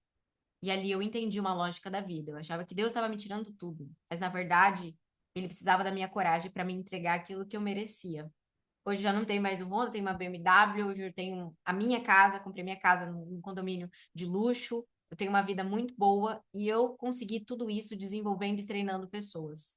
E ali eu entendi uma lógica da vida. Eu achava que Deus estava me tirando tudo, mas na verdade ele precisava da minha coragem para me entregar aquilo que eu merecia. Hoje já não tenho mais um Honda, tenho uma BMW, hoje eu tenho a minha casa, comprei minha casa num condomínio de luxo, eu tenho uma vida muito boa e eu consegui tudo isso desenvolvendo e treinando pessoas.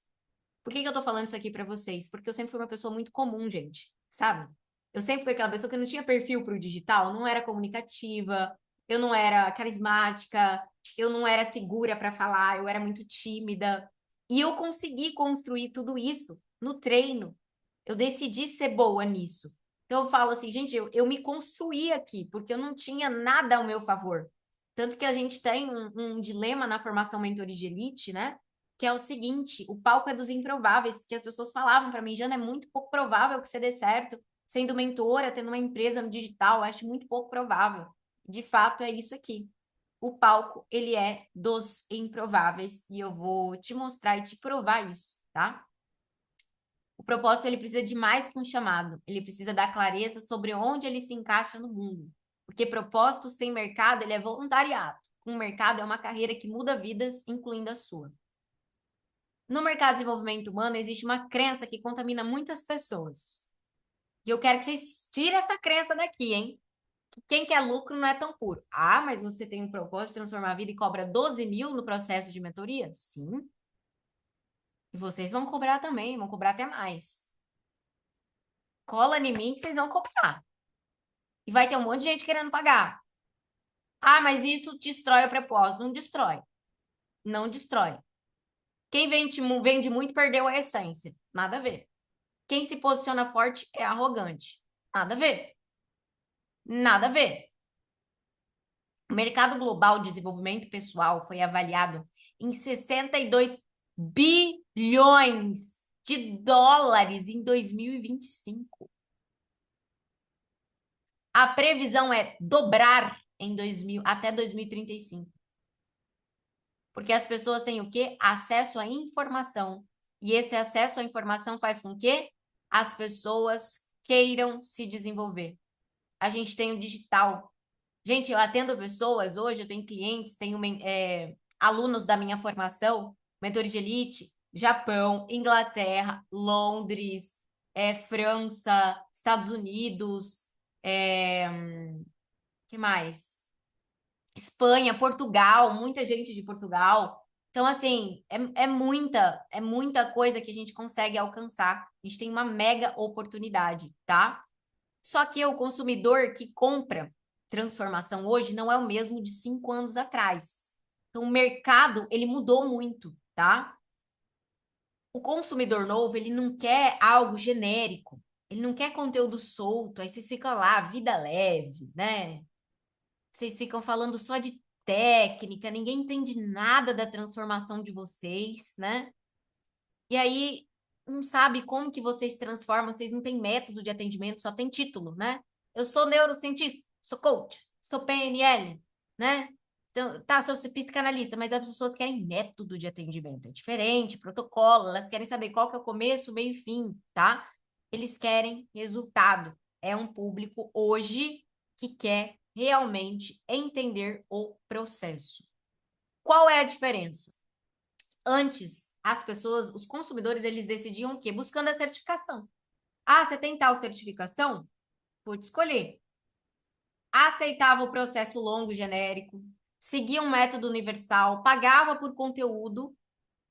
Por que eu tô falando isso aqui para vocês? Porque eu sempre fui uma pessoa muito comum, gente, sabe? Eu sempre fui aquela pessoa que não tinha perfil pro digital, não era comunicativa, eu não era carismática, eu não era segura para falar, eu era muito tímida. E eu consegui construir tudo isso no treino. Eu decidi ser boa nisso. Então eu falo assim, gente, eu me construí aqui, porque eu não tinha nada ao meu favor. Tanto que a gente tem um dilema na formação Mentores de Elite, né? Que é o seguinte, o palco é dos improváveis, porque as pessoas falavam para mim, Jana, é muito pouco provável que você dê certo sendo mentora, tendo uma empresa no digital, eu acho muito pouco provável. De fato, é isso aqui. O palco, ele é dos improváveis, e eu vou te mostrar e te provar isso, tá? O propósito, ele precisa de mais que um chamado, ele precisa dar clareza sobre onde ele se encaixa no mundo, porque propósito sem mercado, ele é voluntariado. Um mercado é uma carreira que muda vidas, incluindo a sua. No mercado de desenvolvimento humano, existe uma crença que contamina muitas pessoas. E eu quero que vocês tirem essa crença daqui, hein? Que quem quer lucro não é tão puro. Ah, mas você tem um propósito de transformar a vida e cobra 12 mil no processo de mentoria? Sim. E vocês vão cobrar também, vão cobrar até mais. Cola em mim que vocês vão cobrar. E vai ter um monte de gente querendo pagar. Ah, mas isso destrói o propósito. Não destrói. não destrói. Quem vende muito perdeu a essência. Nada a ver. Quem se posiciona forte é arrogante. Nada a ver. Nada a ver. O mercado global de desenvolvimento pessoal foi avaliado em 62 bilhões de dólares em 2025. A previsão é dobrar até 2035. Porque as pessoas têm o quê? Acesso à informação. E esse acesso à informação faz com que as pessoas queiram se desenvolver. A gente tem o digital. Gente, eu atendo pessoas hoje, eu tenho clientes, tenho alunos da minha formação, mentores de elite, Japão, Inglaterra, Londres, França, Estados Unidos, que mais? Espanha, Portugal, muita gente de Portugal. Então, assim, é muita coisa que a gente consegue alcançar. A gente tem uma mega oportunidade, tá? Só que o consumidor que compra transformação hoje não é o mesmo de 5 anos atrás. Então, o mercado, ele mudou muito, tá? O consumidor novo, ele não quer algo genérico. Ele não quer conteúdo solto. Aí vocês ficam lá, vida leve, né? Vocês ficam falando só de técnica, ninguém entende nada da transformação de vocês, né? E aí, não sabe como que vocês transformam, vocês não têm método de atendimento, só tem título, né? Eu sou neurocientista, sou coach, sou PNL, né? Então, tá, sou psicanalista, mas as pessoas querem método de atendimento, é diferente, protocolo, elas querem saber qual que é o começo, meio e fim, tá? Eles querem resultado. É um público hoje que quer realmente entender o processo. Qual é a diferença? Antes, as pessoas, os consumidores, eles decidiam o quê? Buscando a certificação. Ah, você tem tal certificação? Pode escolher. Aceitava o processo longo e genérico, seguia um método universal, pagava por conteúdo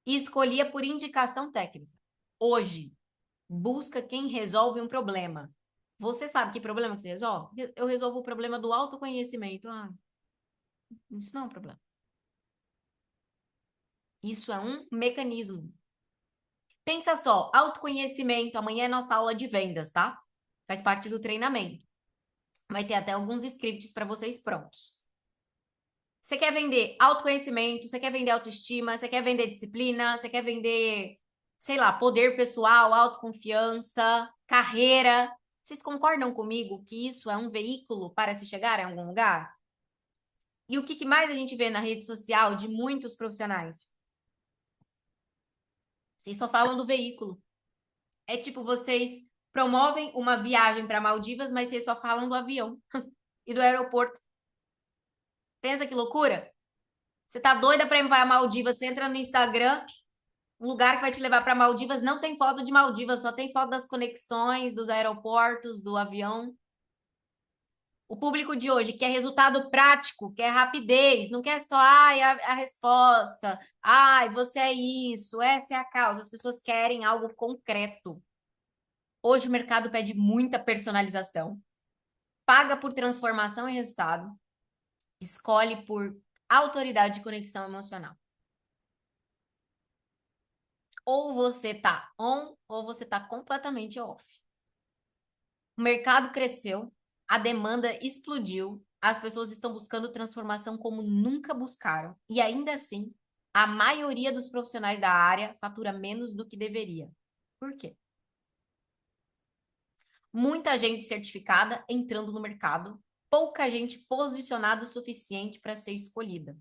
e escolhia por indicação técnica. Hoje, busca quem resolve um problema. Você sabe que problema que você resolve? Eu resolvo o problema do autoconhecimento. Ah, isso não é um problema. Isso é um mecanismo. Pensa só, autoconhecimento, amanhã é nossa aula de vendas, tá? Faz parte do treinamento. Vai ter até alguns scripts para vocês prontos. Você quer vender autoconhecimento, você quer vender autoestima, você quer vender disciplina, você quer vender, sei lá, poder pessoal, autoconfiança, carreira. Vocês concordam comigo que isso é um veículo para se chegar a algum lugar? E o que mais a gente vê na rede social de muitos profissionais? Vocês só falam do veículo. É tipo, vocês promovem uma viagem para Maldivas, mas vocês só falam do avião e do aeroporto. Pensa que loucura? Você tá doida para ir para Maldivas, você entra no Instagram, um lugar que vai te levar para Maldivas, não tem foto de Maldivas, só tem foto das conexões, dos aeroportos, do avião. O público de hoje quer resultado prático, quer rapidez, não quer só a resposta, você é isso, essa é a causa. As pessoas querem algo concreto. Hoje o mercado pede muita personalização, paga por transformação e resultado, escolhe por autoridade de conexão emocional. Ou você tá on, ou você tá completamente off. O mercado cresceu, a demanda explodiu, as pessoas estão buscando transformação como nunca buscaram. E ainda assim, a maioria dos profissionais da área fatura menos do que deveria. Por quê? Muita gente certificada entrando no mercado, pouca gente posicionada o suficiente para ser escolhida.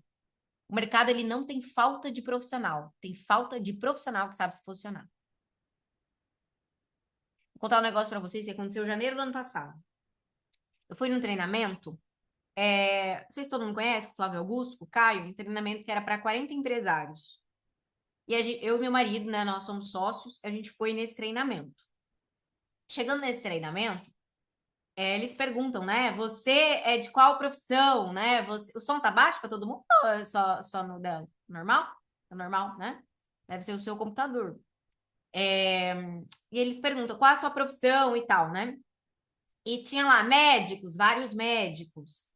O mercado ele não tem falta de profissional, tem falta de profissional que sabe se posicionar. Vou contar um negócio para vocês que aconteceu em janeiro do ano passado. Eu fui num treinamento, não sei se todo mundo conhece, com o Flávio Augusto, com o Caio, um treinamento que era para 40 empresários. E eu e meu marido, né, nós somos sócios, a gente foi nesse treinamento. Chegando nesse treinamento, eles perguntam, né? Você é de qual profissão, né? O som tá baixo para todo mundo? Ou é só no normal? É normal, né? Deve ser o seu computador. E eles perguntam qual a sua profissão e tal, né? E tinha lá médicos, vários médicos.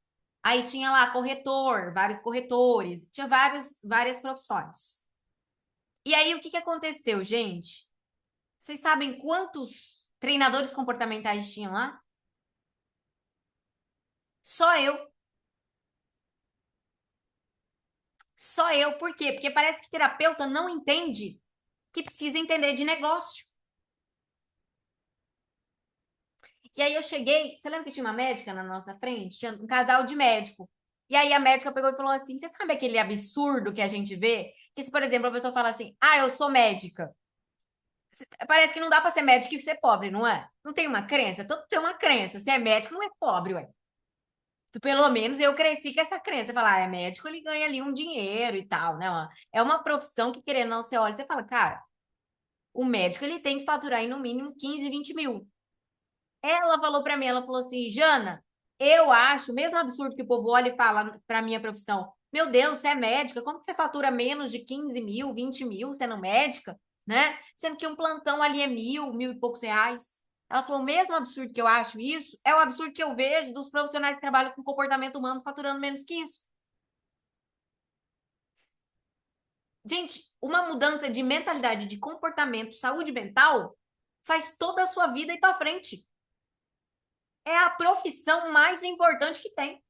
Aí tinha lá corretor, vários corretores, tinha várias profissões. E aí, o que aconteceu, gente? Vocês sabem quantos treinadores comportamentais tinham lá? Só eu. Só eu. Por quê? Porque parece que terapeuta não entende que precisa entender de negócio. E aí eu cheguei, você lembra que tinha uma médica na nossa frente? Tinha um casal de médico. E aí a médica pegou e falou assim, você sabe aquele absurdo que a gente vê? Que se, por exemplo, a pessoa fala assim, eu sou médica. Parece que não dá para ser médico e ser pobre, não é? Não tem uma crença? Todo tem uma crença. Se é médico, não é pobre, ué. Pelo menos eu cresci com essa crença. Falar, é médico, ele ganha ali um dinheiro e tal, né? É uma profissão que, querendo ou não, você olha e você fala, cara, o médico, ele tem que faturar aí no mínimo 15, 20 mil. Ela falou para mim, ela falou assim, Jana, eu acho, mesmo absurdo que o povo olha e fala para minha profissão, meu Deus, você é médica, como que você fatura menos de 15 mil, 20 mil sendo médica, né? Sendo que um plantão ali é 1.000 e poucos reais. Ela falou, o mesmo absurdo que eu acho isso, é o absurdo que eu vejo dos profissionais que trabalham com comportamento humano faturando menos que isso. Gente, uma mudança de mentalidade, de comportamento, saúde mental, faz toda a sua vida ir para frente. É a profissão mais importante que tem.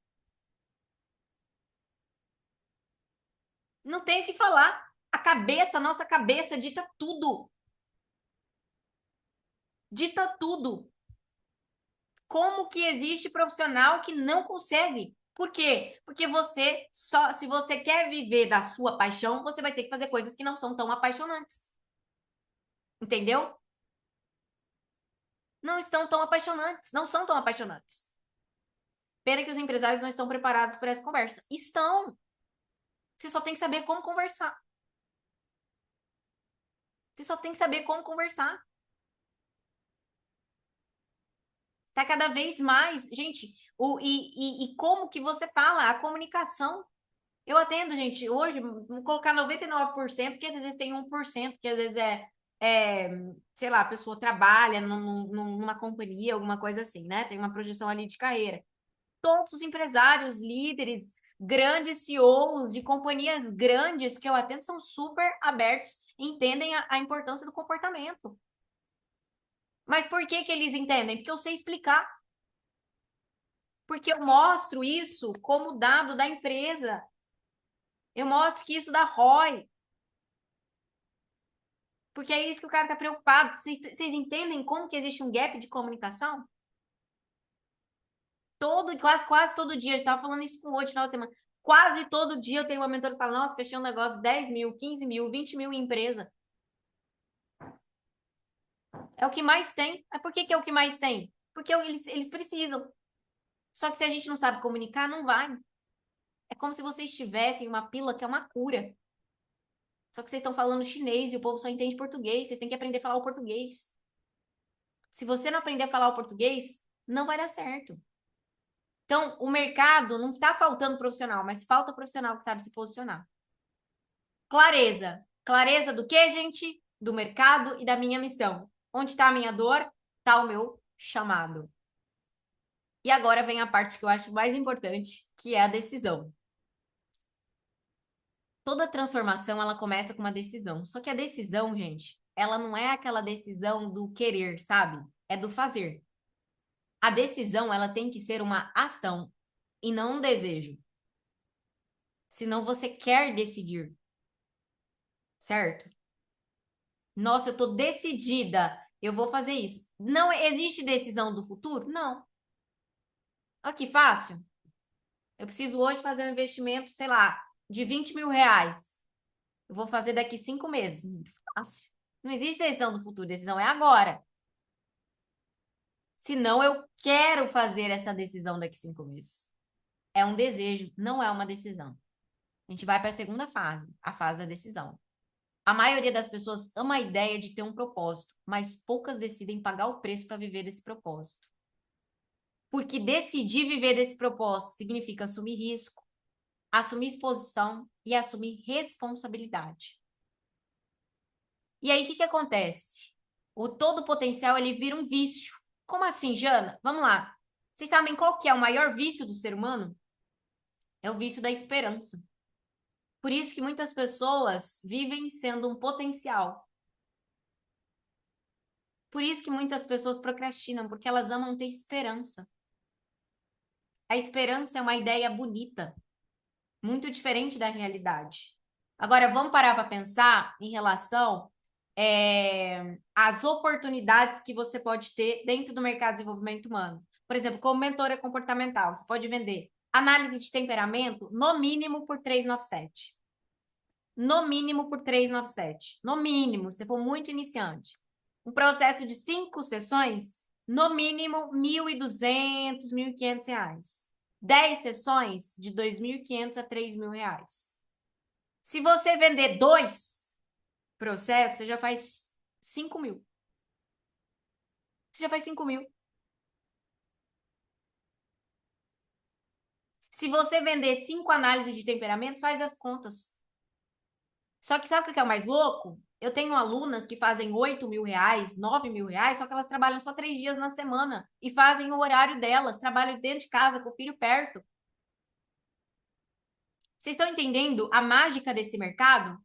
Não tem o que falar. A nossa cabeça dita tudo. Dita tudo. Como que existe profissional que não consegue? Por quê? Porque se você quer viver da sua paixão, você vai ter que fazer coisas que não são tão apaixonantes. Entendeu? Não estão tão apaixonantes, não são tão apaixonantes. Pena que os empresários não estão preparados para essa conversa. Estão. Você só tem que saber como conversar. Você só tem que saber como conversar. Tá cada vez mais, gente, e como que você fala, a comunicação. Eu atendo, gente, hoje, vou colocar 99%, porque às vezes tem 1%, que às vezes sei lá, a pessoa trabalha numa companhia, alguma coisa assim, né? Tem uma projeção ali de carreira. Todos os empresários, líderes, grandes CEOs de companhias grandes que eu atendo são super abertos, entendem a importância do comportamento. Mas por que eles entendem? Porque eu sei explicar. Porque eu mostro isso como dado da empresa. Eu mostro que isso dá ROI. Porque é isso que o cara está preocupado. Vocês entendem como que existe um gap de comunicação? Quase todo dia, eu estava falando isso com hoje, final de semana. Quase todo dia eu tenho uma mentora que fala, nossa, fechei um negócio, 10 mil, 15 mil, 20 mil em empresa. É o que mais tem. Mas por que é o que mais tem? Porque eles precisam. Só que se a gente não sabe comunicar, não vai. É como se vocês tivessem uma pílula que é uma cura. Só que vocês estão falando chinês e o povo só entende português. Vocês têm que aprender a falar o português. Se você não aprender a falar o português, não vai dar certo. Então, o mercado não está faltando profissional, mas falta profissional que sabe se posicionar. Clareza. Clareza do quê, gente? Do mercado e da minha missão. Onde está a minha dor? Está o meu chamado. E agora vem a parte que eu acho mais importante, que é a decisão. Toda transformação, ela começa com uma decisão. Só que a decisão, gente, ela não é aquela decisão do querer, sabe? É do fazer. A decisão, ela tem que ser uma ação e não um desejo. Senão você quer decidir. Certo? Nossa, eu tô decidida. Eu vou fazer isso. Não existe decisão do futuro? Não. Olha que fácil. Eu preciso hoje fazer um investimento, sei lá, de 20 mil reais. Eu vou fazer daqui 5 meses. Muito fácil. Não existe decisão do futuro. Decisão é agora. Senão eu quero fazer essa decisão daqui 5 meses. É um desejo, não é uma decisão. A gente vai para a segunda fase, a fase da decisão. A maioria das pessoas ama a ideia de ter um propósito, mas poucas decidem pagar o preço para viver desse propósito. Porque decidir viver desse propósito significa assumir risco, assumir exposição e assumir responsabilidade. E aí, o que acontece? Todo potencial, ele vira um vício. Como assim, Jana? Vamos lá. Vocês sabem qual que é o maior vício do ser humano? É o vício da esperança. Por isso que muitas pessoas vivem sendo um potencial. Por isso que muitas pessoas procrastinam, porque elas amam ter esperança. A esperança é uma ideia bonita, muito diferente da realidade. Agora, vamos parar para pensar em relação às oportunidades que você pode ter dentro do mercado de desenvolvimento humano. Por exemplo, como mentora comportamental, você pode vender análise de temperamento no mínimo por 397. No mínimo por 397. No mínimo, se for muito iniciante. Um processo de 5 sessões, no mínimo R$ 1.200, R$ 1.500. 10 sessões, de R$ 2.500 a R$ 3.000. Se você vender 2 processos, você já faz 5.000. Você já faz 5.000. Se você vender 5 análises de temperamento, faz as contas. Só que sabe o que é o mais louco? Eu tenho alunas que fazem R$ 8.000, R$ 9.000, só que elas trabalham só 3 dias na semana e fazem o horário delas, trabalham dentro de casa, com o filho perto. Vocês estão entendendo a mágica desse mercado?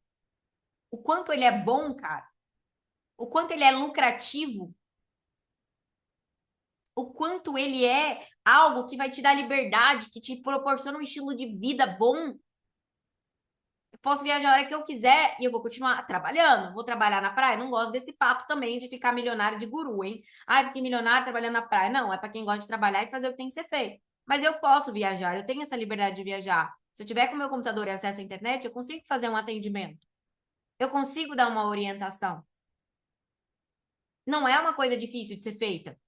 O quanto ele é bom, cara? O quanto ele é lucrativo? O quanto ele é algo que vai te dar liberdade, que te proporciona um estilo de vida bom? Posso viajar a hora que eu quiser e eu vou continuar trabalhando. Vou trabalhar na praia? Não gosto desse papo também de ficar milionário de guru, hein? Ah, fiquei milionário trabalhando na praia. Não, é para quem gosta de trabalhar e fazer o que tem que ser feito. Mas eu posso viajar, eu tenho essa liberdade de viajar. Se eu tiver com o meu computador e acesso à internet, eu consigo fazer um atendimento. Eu consigo dar uma orientação. Não é uma coisa difícil de ser feita.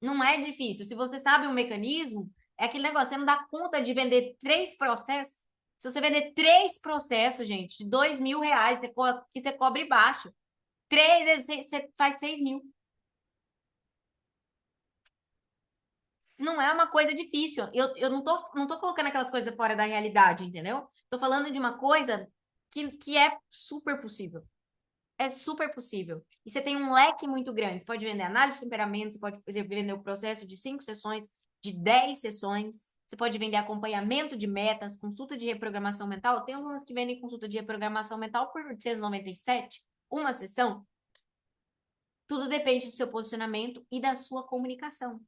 Não é difícil. Se você sabe um mecanismo, é aquele negócio, você não dá conta de vender 3 processos. Se você vender 3 processos, gente, de R$ 2.000, que você cobre baixo, 3 vezes você faz 6.000. Não é uma coisa difícil. Eu não tô colocando aquelas coisas fora da realidade, entendeu? Tô falando de uma coisa que é super possível. É super possível. E você tem um leque muito grande. Você pode vender análise de temperamento, você pode vender o processo de 5 sessões, de 10 sessões. Você pode vender acompanhamento de metas, consulta de reprogramação mental. Tem algumas que vendem consulta de reprogramação mental por 897, uma sessão. Tudo depende do seu posicionamento e da sua comunicação.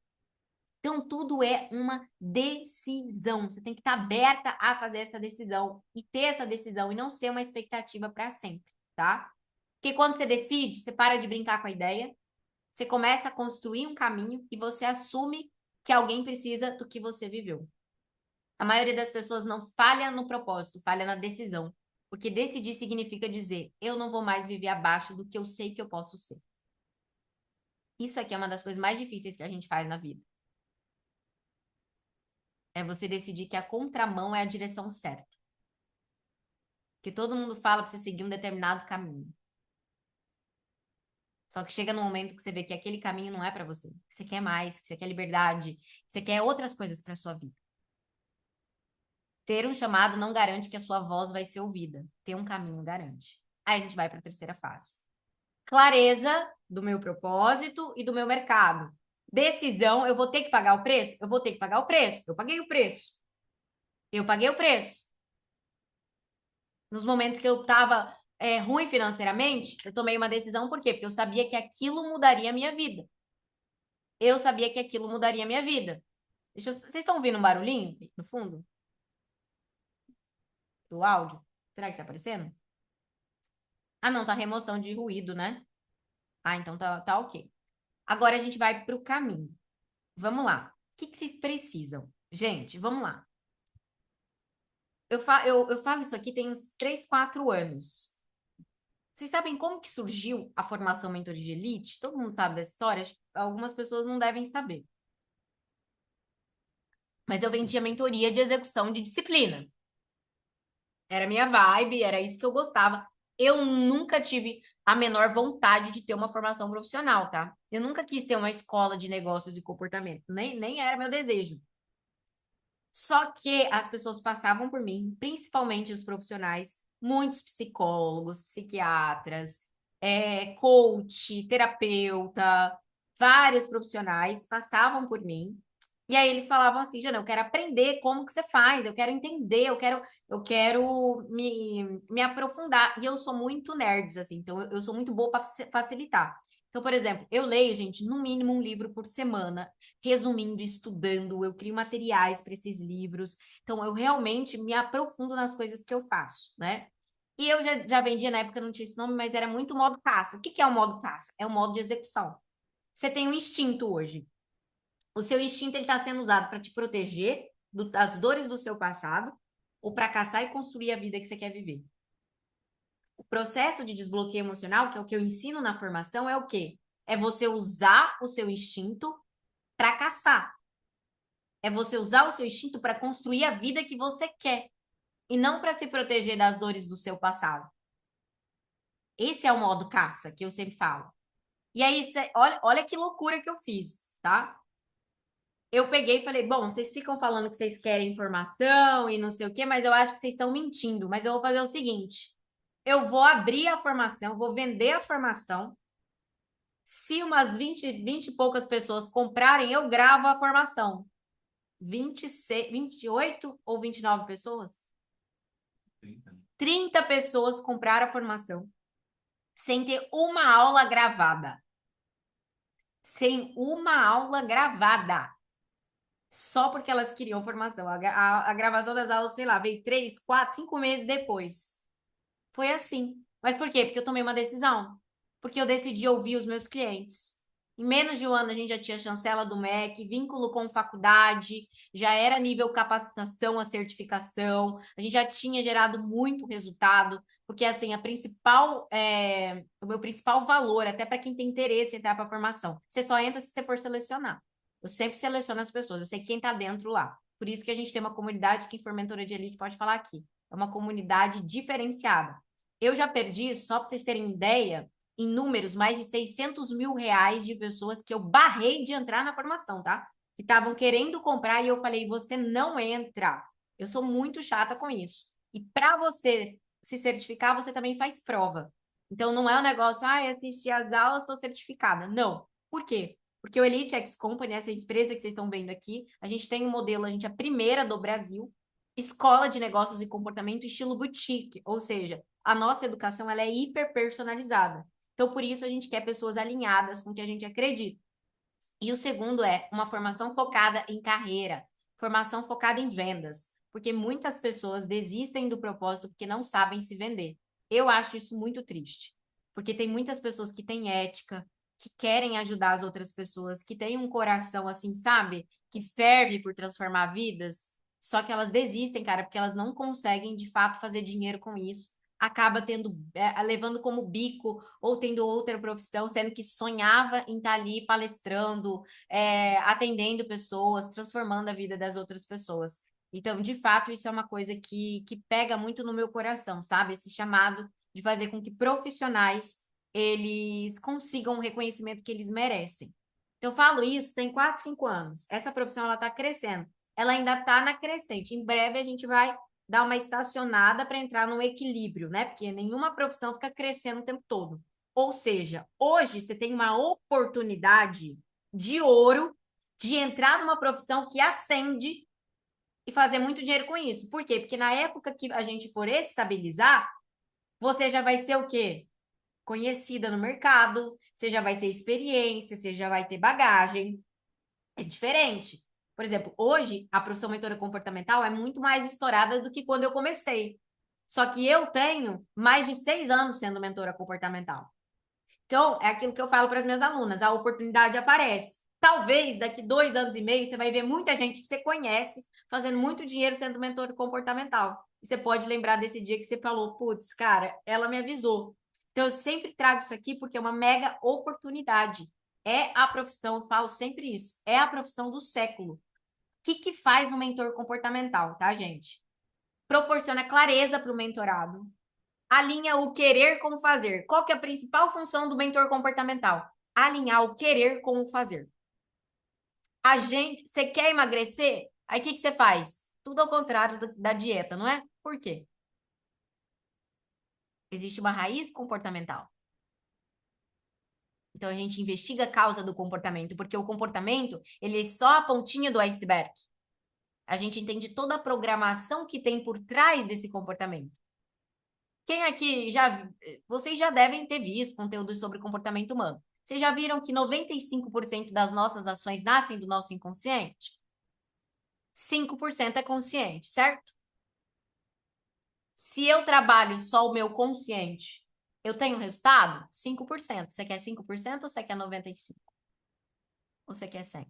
Então, tudo é uma decisão. Você tem que estar aberta a fazer essa decisão e ter essa decisão e não ser uma expectativa para sempre, tá? Porque quando você decide, você para de brincar com a ideia, você começa a construir um caminho e você assume que alguém precisa do que você viveu. A maioria das pessoas não falha no propósito, falha na decisão. Porque decidir significa dizer, eu não vou mais viver abaixo do que eu sei que eu posso ser. Isso aqui é uma das coisas mais difíceis que a gente faz na vida. É você decidir que a contramão é a direção certa. Porque todo mundo fala para você seguir um determinado caminho. Só que chega num momento que você vê que aquele caminho não é para você. Que você quer mais, que você quer liberdade, que você quer outras coisas para sua vida. Ter um chamado não garante que a sua voz vai ser ouvida. Ter um caminho garante. Aí a gente vai para a terceira fase. Clareza do meu propósito e do meu mercado. Decisão, eu vou ter que pagar o preço? Eu vou ter que pagar o preço. Eu paguei o preço. Eu paguei o preço. Nos momentos que eu estava ruim financeiramente, eu tomei uma decisão, por quê? Porque eu sabia que aquilo mudaria a minha vida. Eu sabia que aquilo mudaria a minha vida. Vocês estão ouvindo um barulhinho no fundo? Do áudio? Será que tá aparecendo? Ah, não, tá remoção de ruído, né? Ah, então tá ok. Agora a gente vai pro caminho. Vamos lá. O que vocês precisam? Gente, vamos lá. Eu falo isso aqui tem uns 3, 4 anos. Vocês sabem como que surgiu a formação Mentoria de Elite? Todo mundo sabe dessa história? Algumas pessoas não devem saber. Mas eu vendia mentoria de execução de disciplina. Era minha vibe, era isso que eu gostava. Eu nunca tive a menor vontade de ter uma formação profissional, tá? Eu nunca quis ter uma escola de negócios e comportamento. Nem era meu desejo. Só que as pessoas passavam por mim, principalmente os profissionais, muitos psicólogos, psiquiatras, coach, terapeuta, vários profissionais passavam por mim E aí eles falavam assim, Jana, eu quero aprender como que você faz, eu quero entender, eu quero me aprofundar. E eu sou muito nerds, assim, então eu sou muito boa para facilitar. Então, por exemplo, eu leio, gente, no mínimo um livro por semana, resumindo, estudando, eu crio materiais para esses livros. Então, eu realmente me aprofundo nas coisas que eu faço, né? E eu já vendia, na época não tinha esse nome, mas era muito modo caça. O que que é o modo caça? É o modo de execução. Você tem um instinto hoje. O seu instinto está sendo usado para te proteger das dores do seu passado ou para caçar e construir a vida que você quer viver. O processo de desbloqueio emocional, que é o que eu ensino na formação, é o quê? É você usar o seu instinto para caçar. É você usar o seu instinto para construir a vida que você quer e não para se proteger das dores do seu passado. Esse é o modo caça que eu sempre falo. E aí, olha que loucura que eu fiz, tá? Eu peguei e falei, bom, vocês ficam falando que vocês querem informação e não sei o quê, mas eu acho que vocês estão mentindo. Mas eu vou fazer o seguinte, eu vou abrir a formação, vou vender a formação. Se umas 20 e poucas pessoas comprarem, eu gravo a formação. 26, 28 ou 29 pessoas? 30 pessoas compraram a formação sem ter uma aula gravada. Sem uma aula gravada. Só porque elas queriam formação. A gravação das aulas, sei lá, veio 3, 4, 5 meses depois. Foi assim. Mas por quê? Porque eu tomei uma decisão. Porque eu decidi ouvir os meus clientes. Em menos de um ano, a gente já tinha chancela do MEC, vínculo com faculdade, já era nível capacitação, a certificação, a gente já tinha gerado muito resultado, porque, assim, o meu principal valor, até para quem tem interesse em entrar para a formação, você só entra se você for selecionar. Eu sempre seleciono as pessoas, eu sei quem está dentro lá. Por isso que a gente tem uma comunidade, quem for mentora de elite pode falar aqui. É uma comunidade diferenciada. Eu já perdi, só para vocês terem ideia, em números, mais de 600 mil reais de pessoas que eu barrei de entrar na formação, tá? Que estavam querendo comprar e eu falei, você não entra. Eu sou muito chata com isso. E para você se certificar, você também faz prova. Então, não é um negócio, assisti as aulas, estou certificada. Não. Por quê? Porque o Elite X Company, essa empresa que vocês estão vendo aqui, a gente tem um modelo, a gente é a primeira do Brasil, escola de negócios e comportamento estilo boutique, ou seja, a nossa educação ela é hiper personalizada. Então, por isso, a gente quer pessoas alinhadas com o que a gente acredita. E o segundo é uma formação focada em carreira, formação focada em vendas, porque muitas pessoas desistem do propósito porque não sabem se vender. Eu acho isso muito triste, porque tem muitas pessoas que têm ética, que querem ajudar as outras pessoas, que têm um coração assim, sabe? Que ferve por transformar vidas, só que elas desistem, cara, porque elas não conseguem, de fato, fazer dinheiro com isso. Acaba levando como bico ou tendo outra profissão, sendo que sonhava em estar ali palestrando, atendendo pessoas, transformando a vida das outras pessoas. Então, de fato, isso é uma coisa que pega muito no meu coração, sabe? Esse chamado de fazer com que profissionais eles consigam o reconhecimento que eles merecem. Então, eu falo isso tem 4, 5 anos. Essa profissão ela está crescendo. Ela ainda está na crescente. Em breve a gente vai dar uma estacionada para entrar no equilíbrio, né? Porque nenhuma profissão fica crescendo o tempo todo. Ou seja, hoje você tem uma oportunidade de ouro de entrar numa profissão que ascende e fazer muito dinheiro com isso. Por quê? Porque na época que a gente for estabilizar, você já vai ser o quê? Conhecida no mercado, você já vai ter experiência, você já vai ter bagagem. É diferente. Por exemplo, hoje a profissão mentora comportamental é muito mais estourada do que quando eu comecei. Só que eu tenho mais de 6 anos sendo mentora comportamental. Então, é aquilo que eu falo para as minhas alunas, a oportunidade aparece. Talvez daqui 2 anos e meio você vai ver muita gente que você conhece fazendo muito dinheiro sendo mentor comportamental. E você pode lembrar desse dia que você falou, putz, cara, ela me avisou. Então, eu sempre trago isso aqui porque é uma mega oportunidade. É a profissão, eu falo sempre isso, é a profissão do século. O que faz um mentor comportamental, tá, gente? Proporciona clareza para o mentorado, alinha o querer com o fazer. Qual que é a principal função do mentor comportamental? Alinhar o querer com o fazer. Você quer emagrecer? Aí o que você faz? Tudo ao contrário da dieta, não é? Por quê? Existe uma raiz comportamental. Então, a gente investiga a causa do comportamento, porque o comportamento, ele é só a pontinha do iceberg. A gente entende toda a programação que tem por trás desse comportamento. Quem aqui vocês já devem ter visto conteúdos sobre comportamento humano. Vocês já viram que 95% das nossas ações nascem do nosso inconsciente? 5% é consciente, certo? Se eu trabalho só o meu consciente, eu tenho resultado? 5%. Você quer 5% ou você quer 95%? Ou você quer 100%?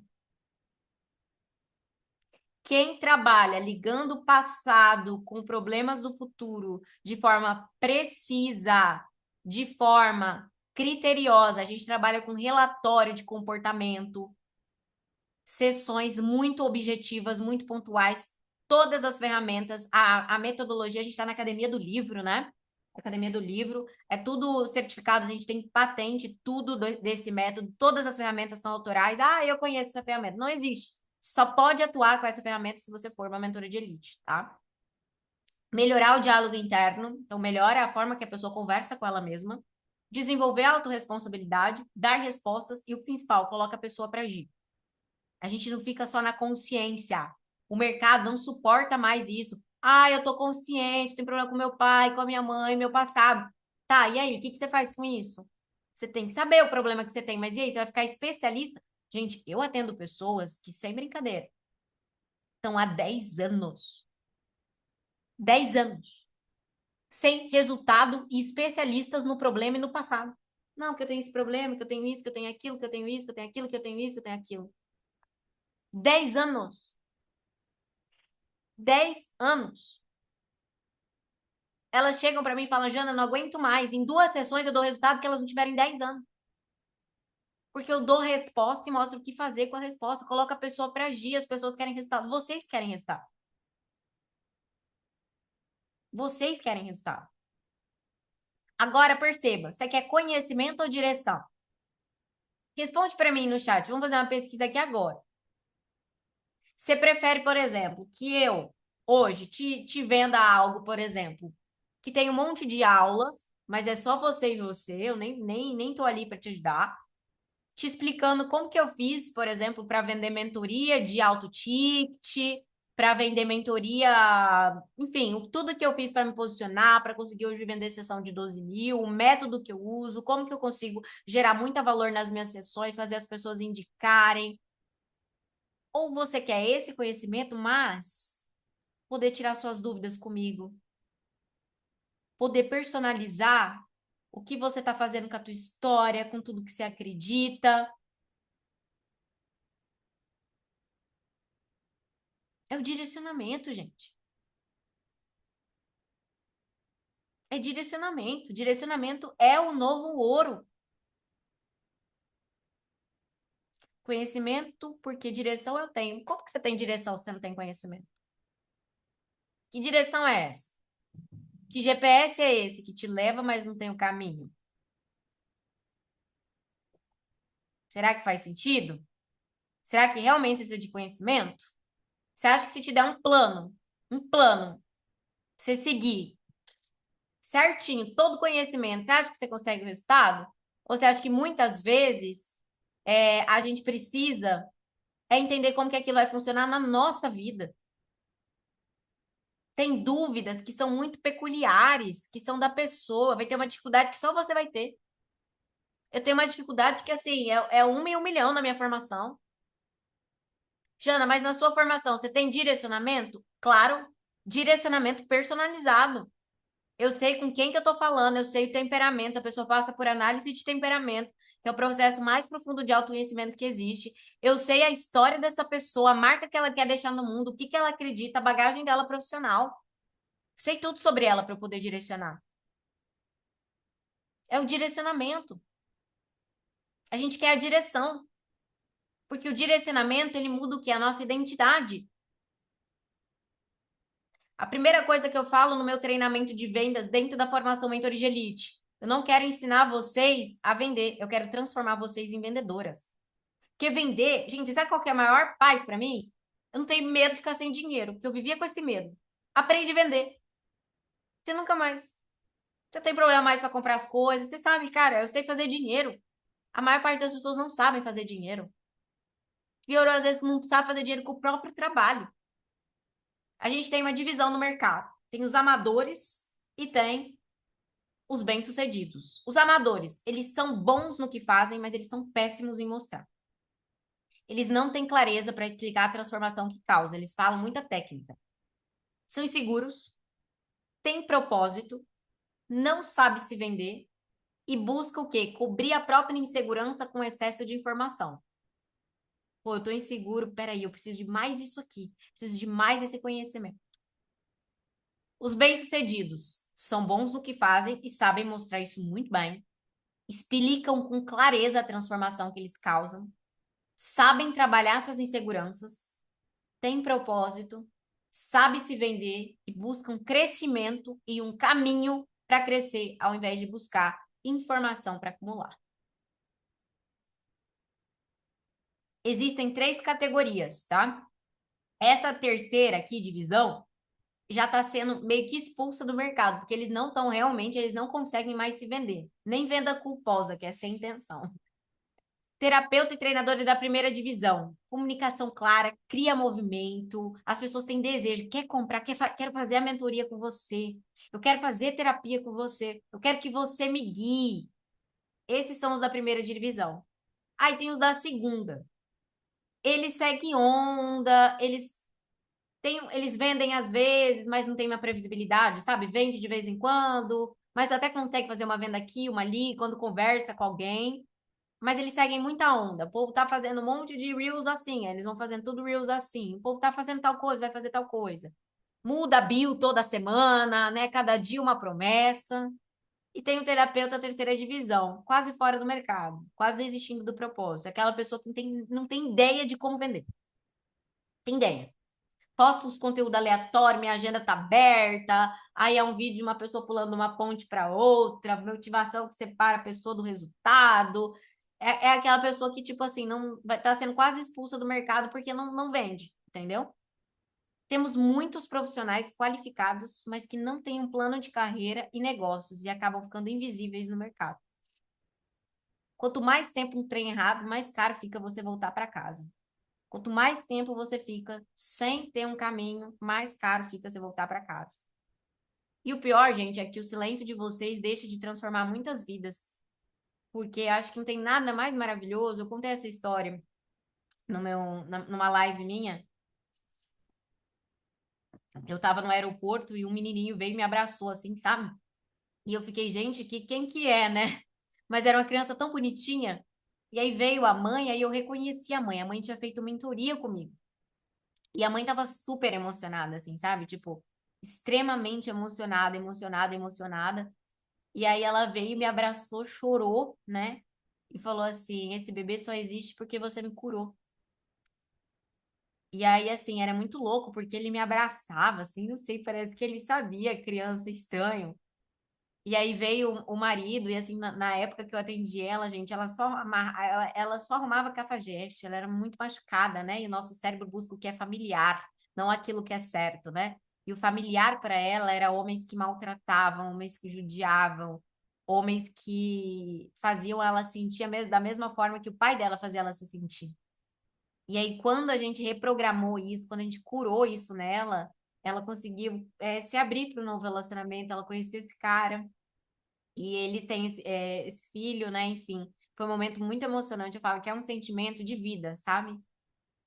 Quem trabalha ligando o passado com problemas do futuro de forma precisa, de forma criteriosa, a gente trabalha com relatório de comportamento, sessões muito objetivas, muito pontuais, todas as ferramentas, a metodologia, a gente está na Academia do Livro, né? Academia do Livro, é tudo certificado, a gente tem patente, tudo desse método, todas as ferramentas são autorais. Ah, eu conheço essa ferramenta. Não existe. Só pode atuar com essa ferramenta se você for uma mentora de elite, tá? Melhorar o diálogo interno, então melhora a forma que a pessoa conversa com ela mesma. Desenvolver a autorresponsabilidade, dar respostas e o principal, coloca a pessoa para agir. A gente não fica só na consciência. O mercado não suporta mais isso. Ah, eu tô consciente, tem problema com meu pai, com a minha mãe, meu passado. Tá, e aí, o que você faz com isso? Você tem que saber o problema que você tem, mas e aí, você vai ficar especialista? Gente, eu atendo pessoas que, sem brincadeira, estão há 10 anos. 10 anos. Sem resultado e especialistas no problema e no passado. Não, que eu tenho esse problema, que eu tenho isso, que eu tenho aquilo, que eu tenho isso, que eu tenho aquilo, que eu tenho isso, que eu tenho aquilo. 10 anos. 10 anos. Elas chegam para mim e falam, Jana, não aguento mais. Em 2 sessões eu dou resultado que elas não tiveram em 10 anos. Porque eu dou resposta e mostro o que fazer com a resposta. Coloco a pessoa para agir, as pessoas querem resultado. Vocês querem resultado. Vocês querem resultado. Agora perceba, você quer conhecimento ou direção? Responde para mim no chat. Vamos fazer uma pesquisa aqui agora. Você prefere, por exemplo, que eu hoje te venda algo, por exemplo, que tem um monte de aula, mas é só você e você, eu nem tô ali para te ajudar, te explicando como que eu fiz, por exemplo, para vender mentoria de alto ticket, para vender mentoria, enfim, tudo que eu fiz para me posicionar, para conseguir hoje vender sessão de 12 mil, o método que eu uso, como que eu consigo gerar muito valor nas minhas sessões, fazer as pessoas indicarem. Ou você quer esse conhecimento, mas poder tirar suas dúvidas comigo, poder personalizar o que você está fazendo com a tua história, com tudo que você acredita. É o direcionamento, gente. É direcionamento. Direcionamento é o novo ouro. Conhecimento, porque direção eu tenho. Como que você tem direção se você não tem conhecimento? Que direção é essa? Que GPS é esse que te leva, mas não tem o caminho? Será que faz sentido? Será que realmente você precisa de conhecimento? Você acha que se te der um plano, você seguir certinho, todo conhecimento, você acha que você consegue o resultado? Ou você acha que muitas vezes a gente precisa entender como que aquilo vai funcionar na nossa vida? Tem dúvidas que são muito peculiares, que são da pessoa, vai ter uma dificuldade que só você vai ter. Eu tenho uma dificuldade que, assim, é 1 em 1 milhão na minha formação. Jana, mas na sua formação, você tem direcionamento? Claro, direcionamento personalizado. Eu sei com quem que eu tô falando, eu sei o temperamento, a pessoa passa por análise de temperamento, que é o processo mais profundo de autoconhecimento que existe. Eu sei a história dessa pessoa, a marca que ela quer deixar no mundo, o que que ela acredita, a bagagem dela profissional. Sei tudo sobre ela para eu poder direcionar. É o direcionamento. A gente quer a direção. Porque o direcionamento, ele muda o que? A nossa identidade. A primeira coisa que eu falo no meu treinamento de vendas dentro da formação Mentoria de Elite, eu não quero ensinar vocês a vender, eu quero transformar vocês em vendedoras. Porque vender, gente, sabe qual que é a maior paz para mim? Eu não tenho medo de ficar sem dinheiro, porque eu vivia com esse medo. Aprende a vender. Você nunca mais. Você tem problema mais para comprar as coisas. Você sabe, cara, eu sei fazer dinheiro. A maior parte das pessoas não sabem fazer dinheiro. Piorou, às vezes, não sabe fazer dinheiro com o próprio trabalho. A gente tem uma divisão no mercado. Tem os amadores e tem os bem-sucedidos. Os amadores, eles são bons no que fazem, mas eles são péssimos em mostrar. Eles não têm clareza para explicar a transformação que causa. Eles falam muita técnica. São inseguros, têm propósito, não sabe se vender e busca o quê? Cobrir a própria insegurança com excesso de informação. Pô, eu tô inseguro, peraí, eu preciso de mais isso aqui. Preciso de mais esse conhecimento. Os bem-sucedidos são bons no que fazem e sabem mostrar isso muito bem. Explicam com clareza a transformação que eles causam. Sabem trabalhar suas inseguranças. Têm propósito. Sabem se vender e buscam crescimento e um caminho para crescer, ao invés de buscar informação para acumular. Existem 3 categorias, tá? Essa terceira aqui, divisão, já está sendo meio que expulsa do mercado, porque eles não estão realmente, eles não conseguem mais se vender. Nem venda culposa, que é sem intenção. Terapeuta e treinador da primeira divisão. Comunicação clara, cria movimento, as pessoas têm desejo, quer comprar, quero fazer a mentoria com você, eu quero fazer terapia com você, eu quero que você me guie. Esses são os da primeira divisão. Aí tem os da segunda. Eles seguem onda, eles vendem às vezes, mas não tem uma previsibilidade, sabe? Vende de vez em quando, mas até consegue fazer uma venda aqui, uma ali, quando conversa com alguém. Mas eles seguem muita onda. O povo tá fazendo um monte de reels assim, eles vão fazendo tudo reels assim. O povo tá fazendo tal coisa, vai fazer tal coisa. Muda a bio toda semana, né? Cada dia uma promessa. E tem o terapeuta terceira divisão, quase fora do mercado, quase desistindo do propósito. Aquela pessoa que não tem ideia de como vender. Tem ideia. Posto uns conteúdos aleatórios, minha agenda tá aberta, aí é um vídeo de uma pessoa pulando de uma ponte para outra, motivação que separa a pessoa do resultado. É aquela pessoa que, tipo assim, não vai estar sendo quase expulsa do mercado porque não vende, entendeu? Temos muitos profissionais qualificados, mas que não têm um plano de carreira e negócios e acabam ficando invisíveis no mercado. Quanto mais tempo um trem errado, mais caro fica você voltar para casa. Quanto mais tempo você fica sem ter um caminho, mais caro fica você voltar para casa. E o pior, gente, é que o silêncio de vocês deixa de transformar muitas vidas. Porque acho que não tem nada mais maravilhoso. Eu contei essa história numa live minha. Eu tava no aeroporto e um menininho veio e me abraçou, assim, sabe? E eu fiquei, gente, quem que é, né? Mas era uma criança tão bonitinha. E aí veio a mãe, aí eu reconheci a mãe. A mãe tinha feito mentoria comigo. E a mãe tava super emocionada, assim, sabe? Tipo, extremamente emocionada. E aí ela veio, me abraçou, chorou, né? E falou assim, esse bebê só existe porque você me curou. E aí, assim, era muito louco, porque ele me abraçava, assim, não sei, parece que ele sabia, criança, estranho. E aí veio o marido, e assim, na época que eu atendi ela, gente, ela só arrumava cafajeste, ela era muito machucada, né? E o nosso cérebro busca o que é familiar, não aquilo que é certo, né? E o familiar para ela era homens que maltratavam, homens que judiavam, homens que faziam ela sentir da mesma forma que o pai dela fazia ela se sentir. E aí, quando a gente reprogramou isso, quando a gente curou isso nela, ela conseguiu se abrir para o novo relacionamento, ela conheceu esse cara, e eles têm esse filho, né? Enfim, foi um momento muito emocionante. Eu falo que é um sentimento de vida, sabe?